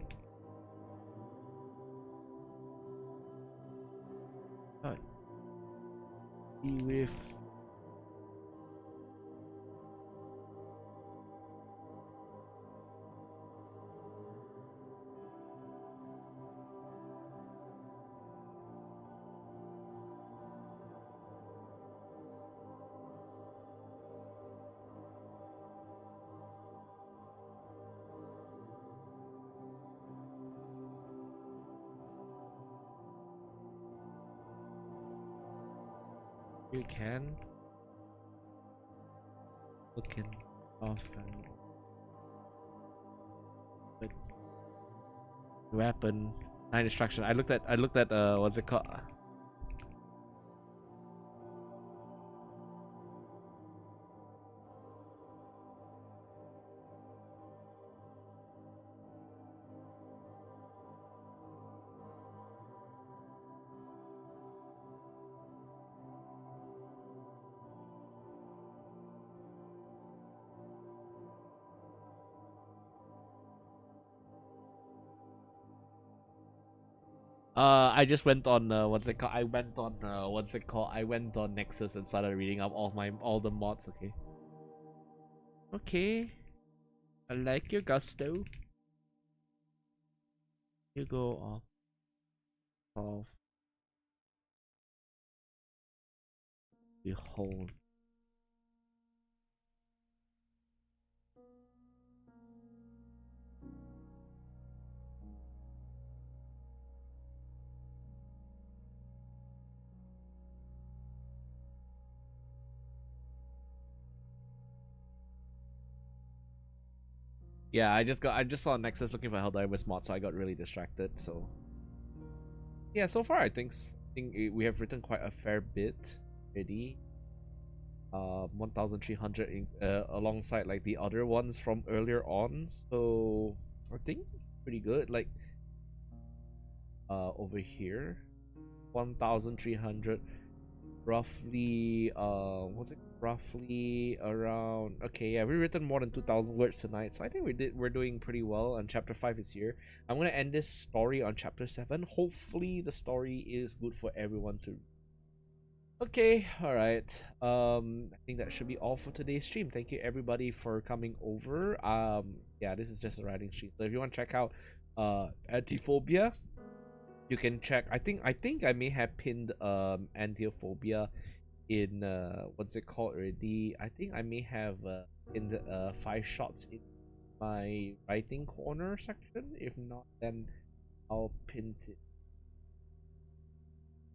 But be with you can looking often but weapon 9 instruction. I looked at what's it called? I just went on what's it called? I went on what's it called? I went on Nexus and started reading up all the mods. Okay. Okay. I like your gusto. You go off the whole. Yeah, I just saw Nexus looking for Helldivers mod, so I got really distracted. So yeah, so far I think we have written quite a fair bit already. 1,300 alongside like the other ones from earlier on. So I think it's pretty good. Like over here, 1,300 roughly what's it roughly around. Okay, yeah, we've written more than 2,000 words tonight, so I think we're doing pretty well, and chapter 5 is here. I'm gonna end this story on chapter 7. Hopefully the story is good for everyone to. Okay, all right. I think that should be all for today's stream. Thank you everybody for coming over. Yeah, this is just a writing stream, so if you want to check out Antiphobia, you can check. I think I may have pinned Antiophobia in what's it called already. I think I may have in the 5 shots in my writing corner section. If not, then I'll pin it.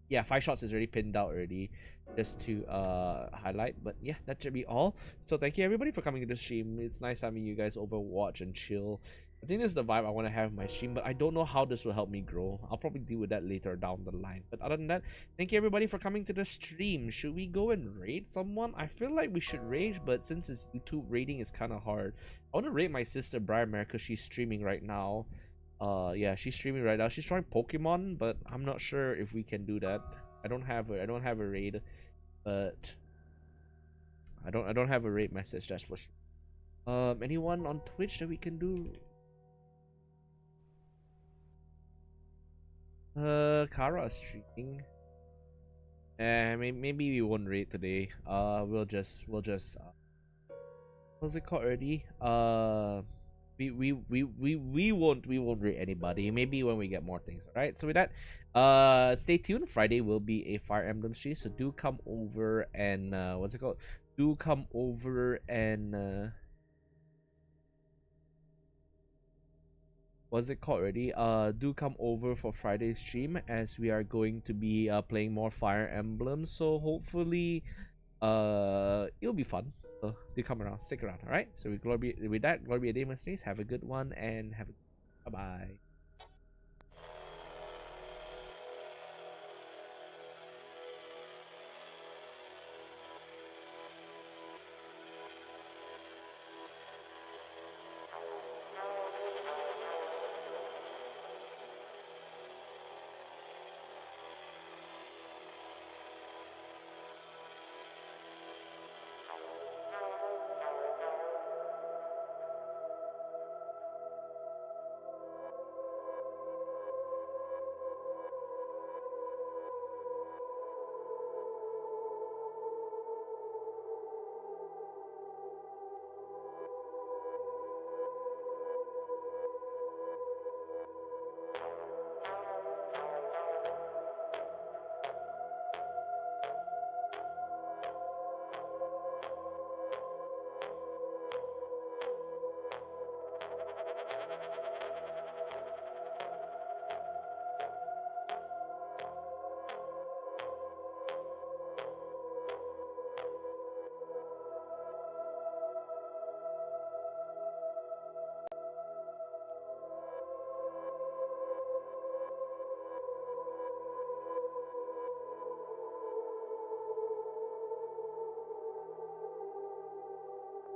Yeah, 5 shots is already pinned out already, just to highlight. But yeah, that should be all. So thank you everybody for coming to the stream. It's nice having you guys over, watch and chill. I think this is the vibe I want to have in my stream, but I don't know how this will help me grow. I'll probably deal with that later down the line. But other than that, thank you everybody for coming to the stream. Should we go and raid someone? I feel like we should raid, but since it's YouTube, raiding is kind of hard. I want to raid my sister Briarmare because she's streaming right now. Yeah, she's streaming right now. She's trying Pokemon, but I'm not sure if we can do that. I don't have a raid, but I don't have a raid message, that's for sure. Anyone on Twitch that we can do? Kara is streaming. Maybe we won't raid today. We'll just what's it called already? We won't rate anybody. Maybe when we get more things. All right. So with that, stay tuned. Friday will be a Fire Emblem stream, so do come over and what's it called? Do come over and what's it called already? Do come over for Friday's stream as we are going to be playing more Fire Emblem. So hopefully it'll be fun. So do come around, stick around. All right. So with that, glory be a day, mercenaries. Have a good one and have a bye bye.